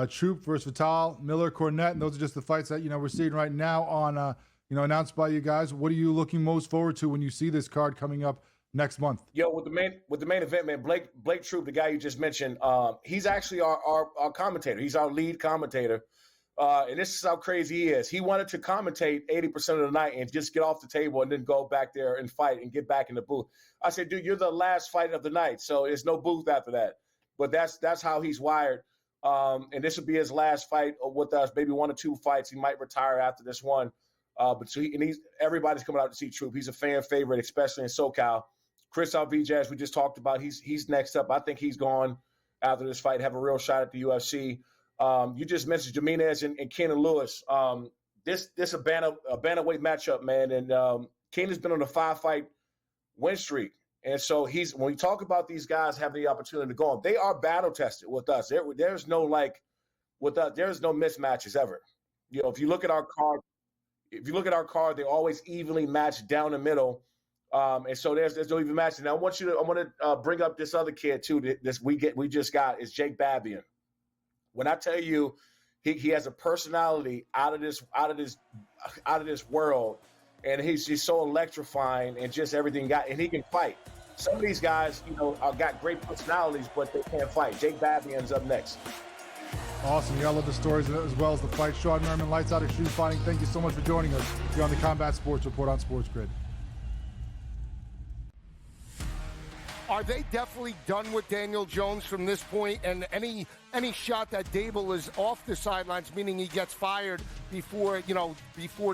Troop versus Vital, Miller Cornette, and those are just the fights that we're seeing right now on announced by you guys. What are you looking most forward to when you see this card coming up next month? With the main event, man, Blake Troop, the guy you just mentioned, he's actually our commentator. He's our lead commentator. And this is how crazy he is. He wanted to commentate 80% of the night and just get off the table and then go back there and fight and get back in the booth. I said, dude, you're the last fight of the night, so there's no booth after that. But that's how he's wired. And this will be his last fight with us, maybe 1 or 2 fights. He might retire after this one. Everybody's coming out to see Troop. He's a fan favorite, especially in SoCal. Chris Alvidrez, we just talked about, he's next up. I think he's gone after this fight, have a real shot at the UFC. You just mentioned Jimenez and Kenan Lewis. This a bantamweight matchup, man. And Kenan's been on a 5-fight win streak. And so when we talk about these guys having the opportunity to go on, they are battle tested with us. There's no there's no mismatches ever. If you look at our card, they're always evenly matched down the middle. And so there's no even match. Now I want to bring up this other kid too. We just got is Jake Babian. When I tell you, he has a personality out of this world, and he's so electrifying and just everything and he can fight. Some of these guys, got great personalities, but they can't fight. Jake Babian's up next. Awesome. I love the stories as well as the fight. Shawne Merriman, Lights Out Extreme Fighting. Thank you so much for joining us here on the Combat Sports Report on SportsGrid. Are they definitely done with Daniel Jones from this point? And any shot that Dable is off the sidelines, meaning he gets fired before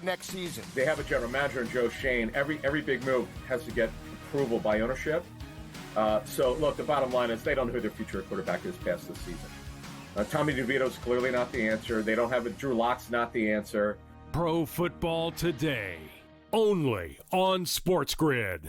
next season? They have a general manager in Joe Shane. Every big move has to get approval by ownership. So, look, the bottom line is they don't know who their future quarterback is past this season. Tommy DeVito's clearly not the answer. They don't have it. Drew Lock's not the answer. Pro Football Today, only on SportsGrid.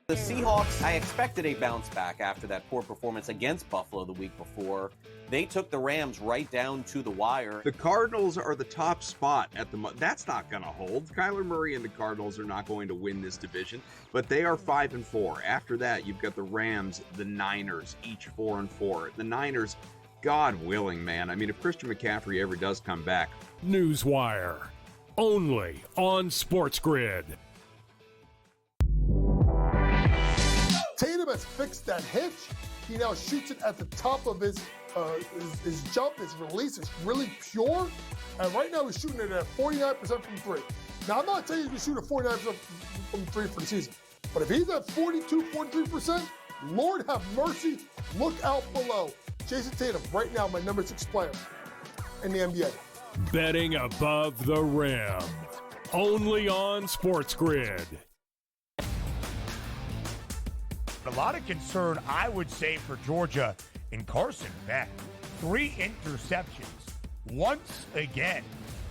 The Seahawks, I expected a bounce back after that poor performance against Buffalo the week before. They took the Rams right down to the wire. The Cardinals are the top spot at the that's not going to hold. Kyler Murray and the Cardinals are not going to win this division, but they are 5-4. After that, you've got the Rams, the Niners, each 4-4. The Niners, God willing, man. I mean, if Christian McCaffrey ever does come back. Newswire, only on SportsGrid. Tatum has fixed that hitch. He now shoots it at the top of his jump. His release is really pure. And right now he's shooting it at 49% from three. Now, I'm not saying he's going to shoot at 49% from three for the season. But if he's at 42, 43%, Lord have mercy, look out below. Jason Tatum, right now, my number 6 player in the NBA. Betting above the rim, only on SportsGrid. A lot of concern, I would say, for Georgia in Carson Beck. 3 interceptions once again.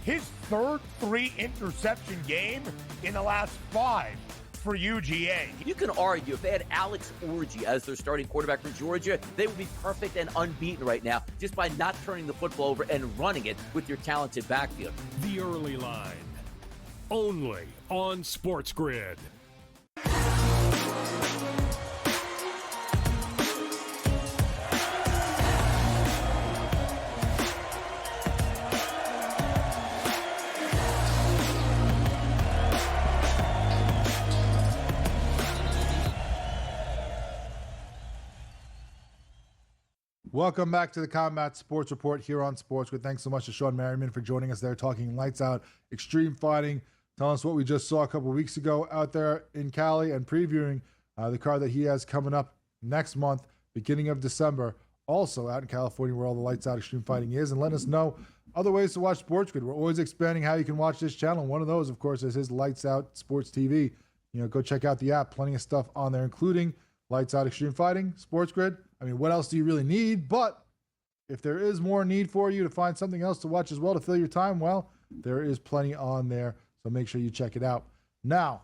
His third 3-interception game in the last 5 for UGA. You can argue if they had Alex Orji as their starting quarterback for Georgia, they would be perfect and unbeaten right now just by not turning the football over and running it with your talented backfield. The early line, only on SportsGrid. Welcome back to the Combat Sports Report here on SportsGrid. Thanks so much to Shawne Merriman for joining us there, talking lights out, extreme fighting, telling us what we just saw a couple weeks ago out there in Cali, and previewing the card that he has coming up next month, beginning of December, also out in California where all the lights out extreme fighting is, and let us know other ways to watch SportsGrid. We're always expanding how you can watch this channel. One of those, of course, is his Lights Out Sports TV. You know, go check out the app. Plenty of stuff on there, including Lights Out Extreme Fighting, SportsGrid. I mean, what else do you really need? But if there is more need for you to find something else to watch as well to fill your time, well, there is plenty on there. So make sure you check it out. Now,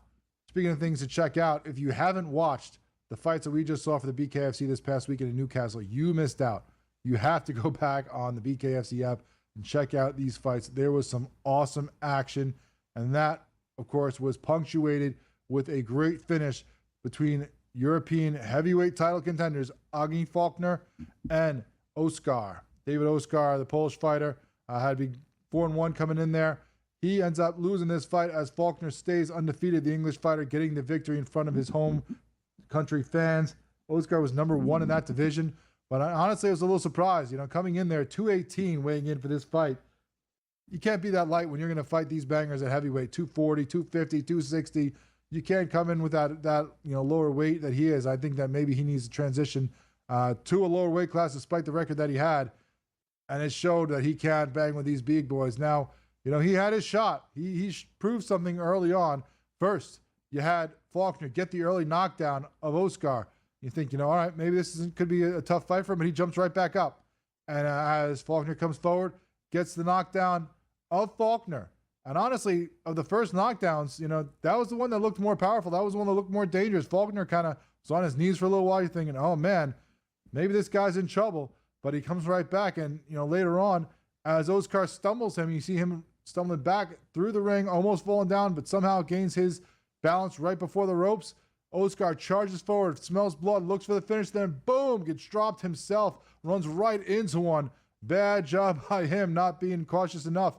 speaking of things to check out, if you haven't watched the fights that we just saw for the BKFC this past weekend in Newcastle, you missed out. You have to go back on the BKFC app and check out these fights. There was some awesome action, and that, of course, was punctuated with a great finish between European heavyweight title contenders Agni Faulkner and Oskar. David Oskar, the Polish fighter, had to be 4-1 coming in there. He ends up losing this fight as Faulkner stays undefeated, the English fighter getting the victory in front of his home country fans. Oskar was number 1 in that division, but honestly, I was a little surprised. You know, coming in there, 218 weighing in for this fight. You can't be that light when you're going to fight these bangers at heavyweight, 240, 250, 260. You can't come in with that lower weight that he is. I think that maybe he needs to transition to a lower weight class despite the record that he had. And it showed that he can't bang with these big boys. Now, you know, he had his shot. He proved something early on. First, you had Faulkner get the early knockdown of Oskar. You think, all right, maybe this could be a tough fight for him, but he jumps right back up. And as Faulkner comes forward, gets the knockdown of Faulkner. And honestly, of the first knockdowns, that was the one that looked more powerful. That was the one that looked more dangerous. Faulkner kind of was on his knees for a little while. You're thinking, oh, man, maybe this guy's in trouble. But he comes right back. And, later on, as Oskar stumbles him, you see him stumbling back through the ring, almost falling down, but somehow gains his balance right before the ropes. Oskar charges forward, smells blood, looks for the finish, then boom, gets dropped himself, runs right into one. Bad job by him not being cautious enough.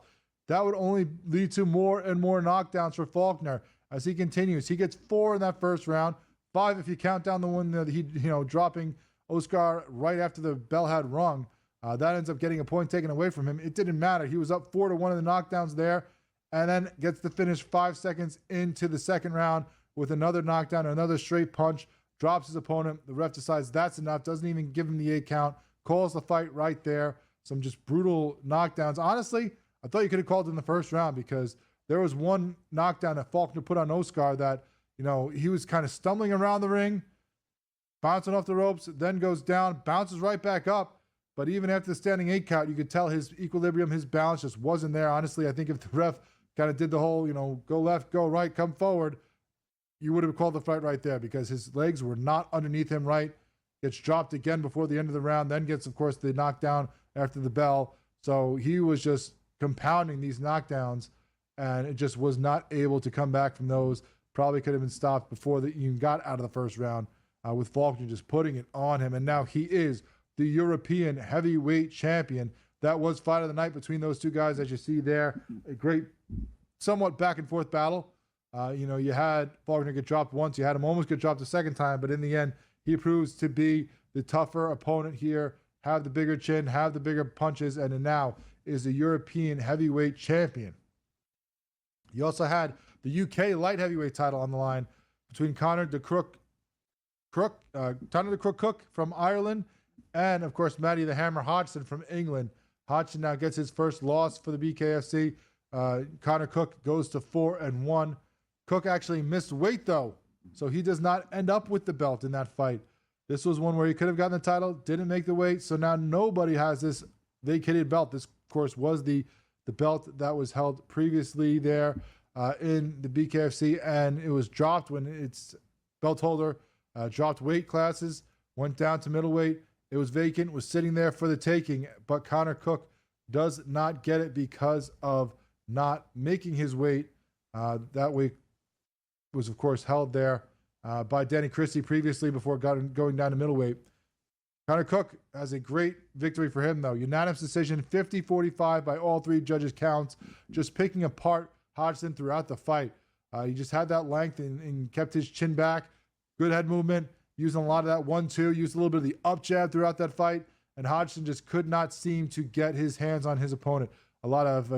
That would only lead to more and more knockdowns for Faulkner as he continues. He gets 4 in that first round, 5 if you count down the one that he, dropping Oskar right after the bell had rung. That ends up getting a point taken away from him. It didn't matter. He was up 4-1 in the knockdowns there, and then gets the finish 5 seconds into the second round with another knockdown, another straight punch, drops his opponent. The ref decides that's enough, doesn't even give him the 8 count, calls the fight right there. Some just brutal knockdowns. Honestly, I thought you could have called in the first round because there was one knockdown that Faulkner put on Oskar that he was kind of stumbling around the ring, bouncing off the ropes, then goes down, bounces right back up. But even after the standing 8 count, you could tell his equilibrium, his balance just wasn't there. Honestly, I think if the ref kind of did the whole, go left, go right, come forward, you would have called the fight right there because his legs were not underneath him right. Gets dropped again before the end of the round, then gets, of course, the knockdown after the bell. So he was just compounding these knockdowns, and it just was not able to come back from those. Probably could have been stopped before they even got out of the first round with Faulkner just putting it on him. And now he is the European heavyweight champion. That was fight of the night between those two guys, as you see there. A great, somewhat back and forth battle. You had Faulkner get dropped once. You had him almost get dropped a second time, but in the end, he proves to be the tougher opponent here, have the bigger chin, have the bigger punches, and now is the European heavyweight champion. You also had the UK light heavyweight title on the line between Conor the Crook Cook from Ireland and, of course, Matty the Hammer Hodgson from England. Hodgson now gets his first loss for the BKFC. Conor Cook goes to 4-1. Cook actually missed weight, though, so he does not end up with the belt in that fight. This was one where he could have gotten the title, didn't make the weight, so now nobody has this vacated belt. This, of course, was the belt that was held previously there in the BKFC, and it was dropped when its belt holder dropped weight classes, went down to middleweight. It was vacant, was sitting there for the taking, but Conor Cook does not get it because of not making his weight. That weight was, of course, held there by Danny Christie previously before going down to middleweight. Conor Cook has a great victory for him, though. Unanimous decision, 50-45 by all 3 judges' counts, just picking apart Hodgson throughout the fight. He just had that length and kept his chin back. Good head movement, using a lot of that 1-2, used a little bit of the up jab throughout that fight, and Hodgson just could not seem to get his hands on his opponent. A lot of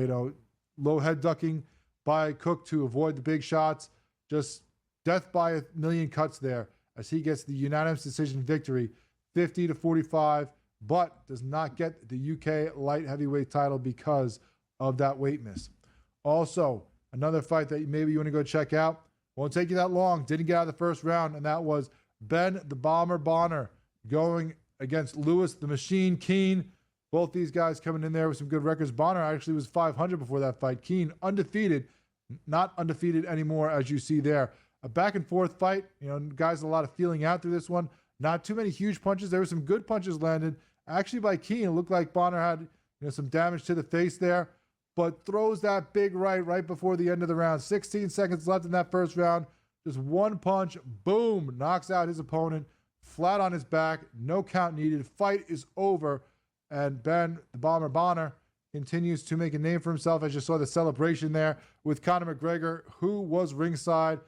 low head ducking by Cook to avoid the big shots. Just death by a million cuts there as he gets the unanimous decision victory, 50-45, but does not get the UK light heavyweight title because of that weight miss. Also, another fight that maybe you want to go check out. Won't take you that long. Didn't get out of the first round, and that was Ben the Bomber Bonner going against Lewis the Machine Keane. Both these guys coming in there with some good records. Bonner actually was 500 before that fight. Keane undefeated, not undefeated anymore, as you see there. A back and forth fight. Guys, a lot of feeling out through this one. Not too many huge punches. There were some good punches landed. Actually, by Keane, it looked like Bonner had some damage to the face there, but throws that big right before the end of the round. 16 seconds left in that first round. Just one punch, boom, knocks out his opponent, flat on his back, no count needed. Fight is over, and Ben the Bomber Bonner continues to make a name for himself, as you saw the celebration there with Conor McGregor, who was ringside,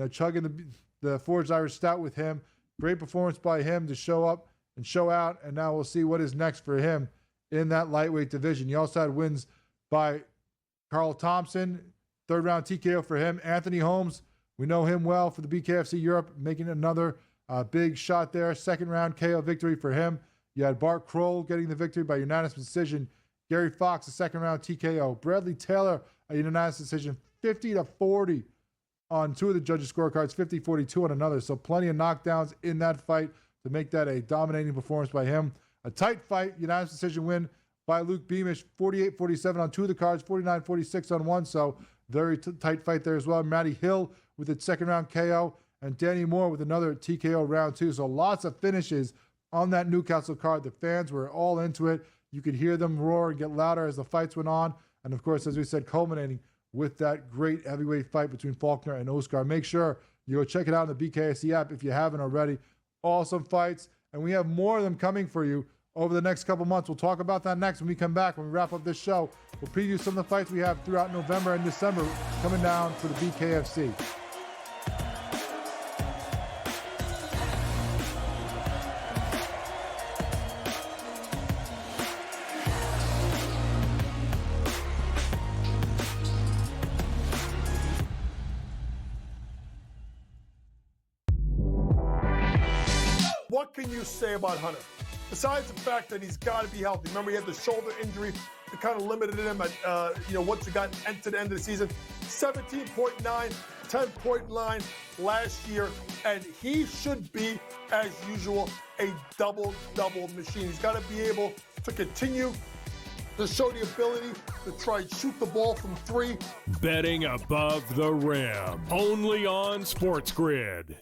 chugging the Forged Irish Stout with him. Great performance by him to show up and show out, and now we'll see what is next for him in that lightweight division. You also had wins by Carl Thompson, 3rd round TKO for him. Anthony Holmes, we know him well for the BKFC Europe, making another big shot there. 2nd round KO victory for him. You had Bart Kroll getting the victory by unanimous decision. Gary Fox, a 2nd round TKO. Bradley Taylor, a unanimous decision, 50-40 on 2 of the judges' scorecards, 50-42 on another. So plenty of knockdowns in that fight to make that a dominating performance by him. A tight fight, unanimous decision win by Luke Beamish, 48-47 on 2 of the cards, 49-46 on 1. So very tight fight there as well. Matty Hill with its 2nd round KO, and Danny Moore with another TKO round 2. So lots of finishes on that Newcastle card. The fans were all into it. You could hear them roar and get louder as the fights went on. And of course, as we said, culminating with that great heavyweight fight between Faulkner and Oscar. Make sure you go check it out on the BKFC app if you haven't already. Awesome fights, and we have more of them coming for you over the next couple months. We'll talk about that next when we come back, when we wrap up this show. We'll preview some of the fights we have throughout November and December coming down for the BKFC. What can you say about Hunter? Besides the fact that he's got to be healthy. Remember, he had the shoulder injury that kind of limited him at, once he got to the end of the season. 17.9, 10-point line last year, and he should be, as usual, a double-double machine. He's got to be able to continue to show the ability to try and shoot the ball from three. Betting above the rim, only on SportsGrid.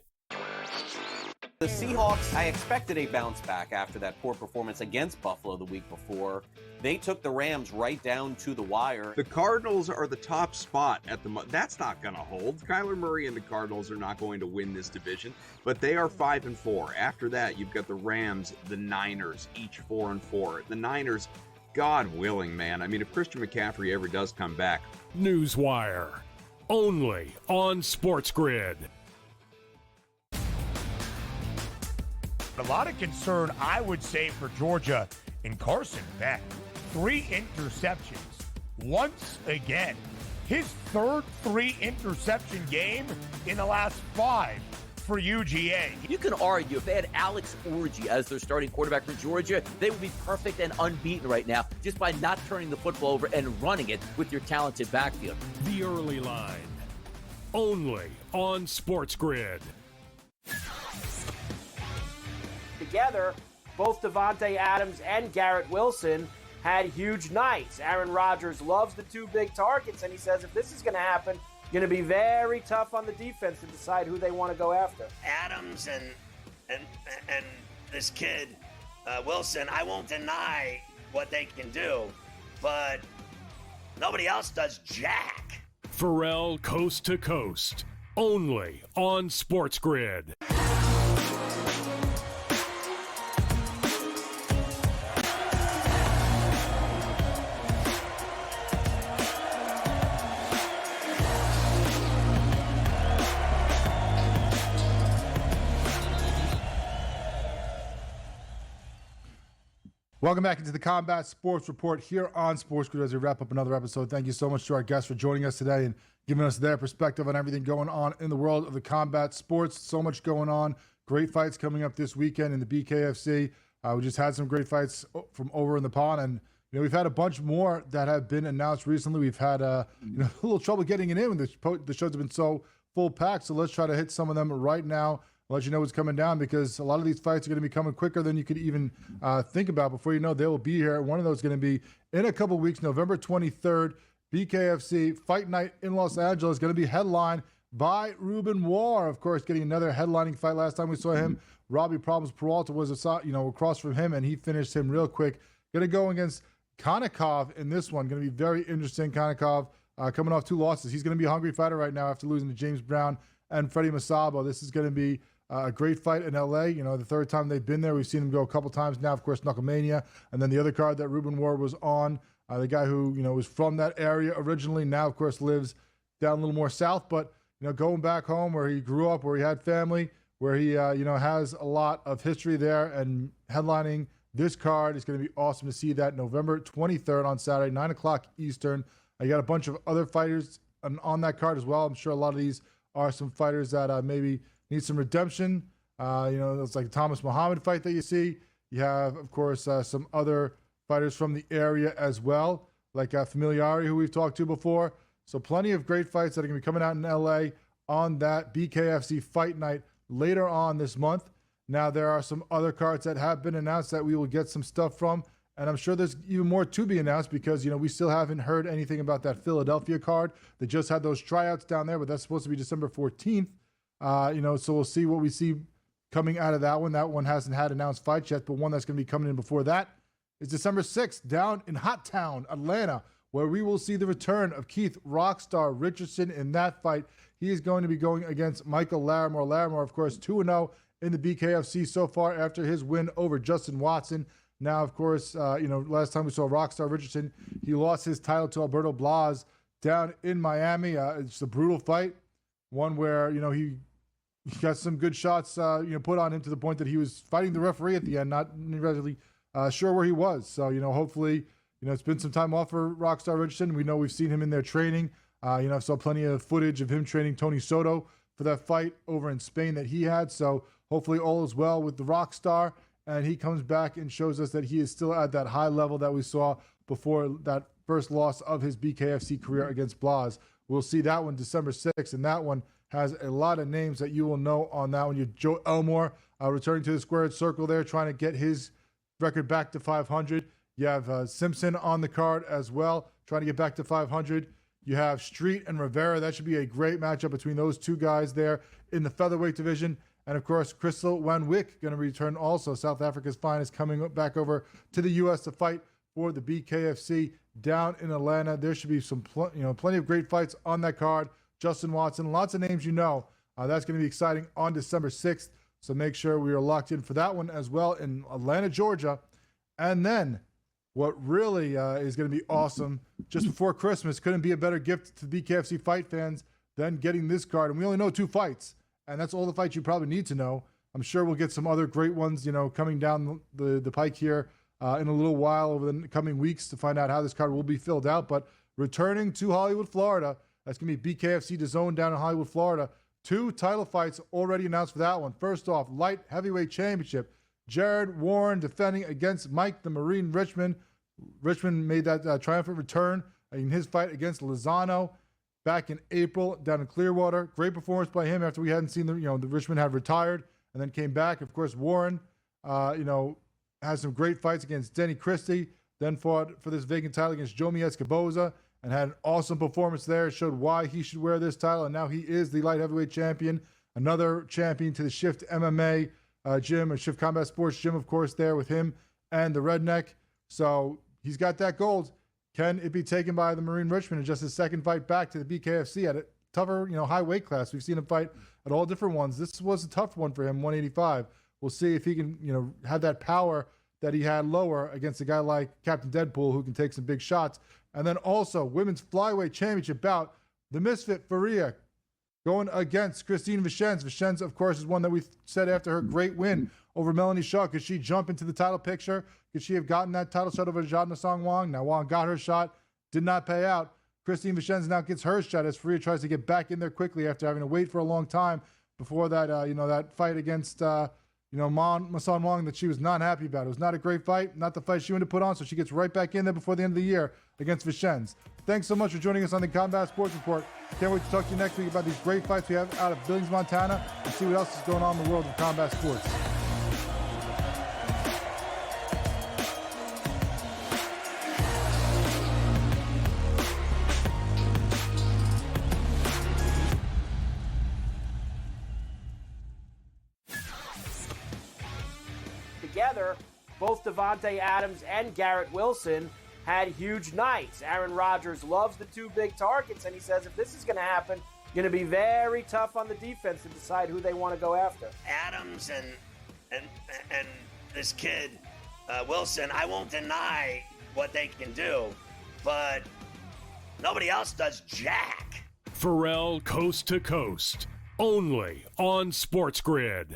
The Seahawks, I expected a bounce back after that poor performance against Buffalo the week before. They took the Rams right down to the wire. The Cardinals are the top spot at the That's not going to hold. Kyler Murray and the Cardinals are not going to win this division, but they are 5-4. After that, you've got the Rams, the Niners, each 4-4. The Niners, God willing, man. I mean, if Christian McCaffrey ever does come back. Newswire, only on SportsGrid. A lot of concern, I would say, for Georgia and Carson Beck. 3 interceptions once again. His third 3-interception game in the last 5 for UGA. You can argue if they had Alex Orji as their starting quarterback for Georgia, they would be perfect and unbeaten right now just by not turning the football over and running it with your talented backfield. The early line, only on SportsGrid. Together, both Davante Adams and Garrett Wilson had huge nights. Aaron Rodgers loves the 2 big targets, and he says if this is going to happen, going to be very tough on the defense to decide who they want to go after. Adams and this kid Wilson, I won't deny what they can do, but nobody else does jack. Pharrell Coast to Coast, only on SportsGrid. Welcome back into the Combat Sports Report here on SportsGrid as we wrap up another episode. Thank you so much to our guests for joining us today and giving us their perspective on everything going on in the world of the combat sports. So much going on. Great fights coming up this weekend in the BKFC. We just had some great fights from over in the pond, and we've had a bunch more that have been announced recently. We've had a little trouble getting it in when the shows have been so full packed. So let's try to hit some of them right now. I'll let you know what's coming down because a lot of these fights are going to be coming quicker than you could even think about. Before you know, they will be here. One of those is going to be in a couple weeks, November 23rd, BKFC Fight Night in Los Angeles, going to be headlined by Ruben War. Of course, getting another headlining fight. Last time we saw him, Robbie Problems Peralta was across from him, and he finished him real quick. Going to go against Konikov in this one. Going to be very interesting. Konikov coming off 2 losses. He's going to be a hungry fighter right now after losing to James Brown and Freddie Masabo. This is going to be a great fight in LA. The third time they've been there. We've seen him go a couple times now, of course, Knucklemania. And then the other card that Ruben War was on, the guy who, was from that area originally, now, of course, lives down a little more south. But, going back home where he grew up, where he had family, where he, has a lot of history there, and headlining this card is going to be awesome to see that November 23rd on Saturday, 9 o'clock Eastern. I got a bunch of other fighters on that card as well. I'm sure a lot of these are some fighters that maybe need some redemption. It's like the Thomas Muhammad fight that you see. You have, of course, some other fighters from the area as well, like Familiari, who we've talked to before. So plenty of great fights that are going to be coming out in LA on that BKFC Fight Night later on this month. Now, there are some other cards that have been announced that we will get some stuff from, and I'm sure there's even more to be announced because, we still haven't heard anything about that Philadelphia card. They just had those tryouts down there, but that's supposed to be December 14th. So we'll see what we see coming out of that one. That one hasn't had announced fights yet, but one that's going to be coming in before that is December 6th down in Hot Town, Atlanta, where we will see the return of Keith Rockstar Richardson in that fight. He is going to be going against Michael Larimore. Larimore, of course, 2-0 in the BKFC so far after his win over Justin Watson. Now, of course, last time we saw Rockstar Richardson, he lost his title to Alberto Blas down in Miami. It's a brutal fight, one where, he got some good shots, put on him to the point that he was fighting the referee at the end, not really sure where he was. So, hopefully, it's been some time off for Rockstar Richardson. We know we've seen him in there training. I saw plenty of footage of him training Tony Soto for that fight over in Spain that he had. So hopefully all is well with the Rockstar, and he comes back and shows us that he is still at that high level that we saw before that first loss of his BKFC career against Blas. We'll see that one December 6th, and that one has a lot of names that you will know on that one. You have Joe Elmore returning to the squared circle there, trying to get his record back to 500. You have Simpson on the card as well, trying to get back to 500. You have Street and Rivera. That should be a great matchup between those two guys there in the featherweight division. And, of course, Crystal Van Wyk going to return also. South Africa's finest coming back over to the U.S. to fight for the BKFC down in Atlanta. There should be some plenty of great fights on that card. Justin Watson, lots of names you know. That's going to be exciting on December 6th. So make sure we are locked in for that one as well in Atlanta, Georgia. And then what really is going to be awesome just before Christmas, couldn't be a better gift to BKFC fight fans than getting this card. And we only know 2 fights, and that's all the fights you probably need to know. I'm sure we'll get some other great ones, coming down the pike here in a little while over the coming weeks to find out how this card will be filled out. But returning to Hollywood, Florida, that's going to be BKFC DAZN down in Hollywood, Florida. 2 title fights already announced for that one. First off, light heavyweight championship. Jared Warren defending against Mike the Marine Richmond. Richmond made that triumphant return in his fight against Lozano back in April down in Clearwater. Great performance by him after we hadn't seen the Richmond had retired and then came back. Of course, Warren, has some great fights against Denny Christie, then fought for this vacant title against Jomi Escoboza and had an awesome performance there. Showed why he should wear this title, and now he is the light heavyweight champion. Another champion to the Shift MMA gym, or Shift Combat Sports gym, of course, there with him and the Redneck. So he's got that gold. Can it be taken by the Marine Richmond in just his second fight back to the BKFC at a tougher, high weight class? We've seen him fight at all different ones. This was a tough one for him, 185. We'll see if he can, have that power that he had lower against a guy like Captain Deadpool, who can take some big shots. And then also women's flyweight championship bout, the Misfit Faria going against Christine Vichenz. Vichenz, of course, is one that we said after her great win over Melanie Shaw. Could she jump into the title picture? Could she have gotten that title shot over Jadna Song Wong? Now, Wong got her shot, did not pay out. Christine Vichenz now gets her shot as Faria tries to get back in there quickly after having to wait for a long time before that, that fight against, Mason Wong that she was not happy about. It was not a great fight, not the fight she wanted to put on, so she gets right back in there before the end of the year against Vichenz. Thanks so much for joining us on the Combat Sports Report. Can't wait to talk to you next week about these great fights we have out of Billings, Montana, and see what else is going on in the world of combat sports. Together, both Davante Adams and Garrett Wilson had huge nights. Aaron Rodgers loves the 2 big targets, and he says if this is going to happen, going to be very tough on the defense to decide who they want to go after. Adams and this kid Wilson, I won't deny what they can do, but nobody else does jack. Pharrell Coast to Coast, only on SportsGrid.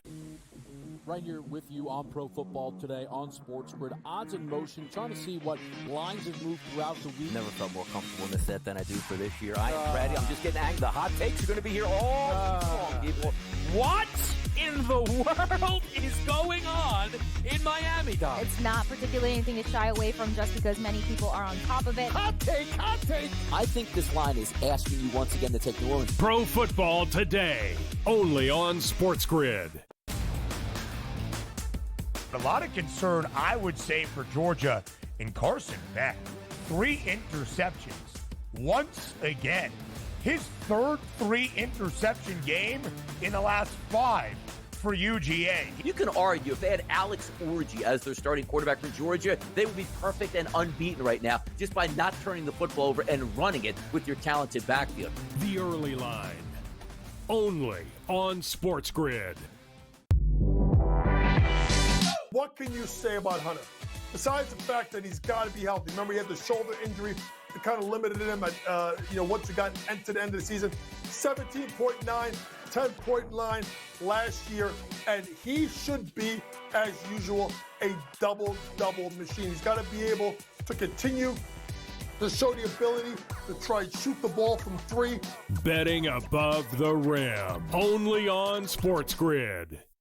Right here with you on Pro Football Today on SportsGrid. Odds in motion, trying to see what lines have moved throughout the week. Never felt more comfortable in this set than I do for this year. I am ready. I'm just getting angry. The hot takes are going to be here all long, people. What in the world is going on in Miami, Dom? It's not particularly anything to shy away from just because many people are on top of it. Hot take, hot take. I think this line is asking you once again to take New Orleans. Pro Football Today, only on SportsGrid. A lot of concern, I would say, for Georgia in Carson Beck. 3 interceptions once again. His third 3-interception game in the last 5 for UGA. You can argue if they had Alex Orji as their starting quarterback for Georgia, they would be perfect and unbeaten right now just by not turning the football over and running it with your talented backfield. The early line, only on SportsGrid. What can you say about Hunter? Besides the fact that he's got to be healthy. Remember, he had the shoulder injury that kind of limited him at, once he got to the end of the season. 17.9, 10.9 last year, and he should be, as usual, a double-double machine. He's got to be able to continue to show the ability to try and shoot the ball from 3. Betting above the rim, only on SportsGrid.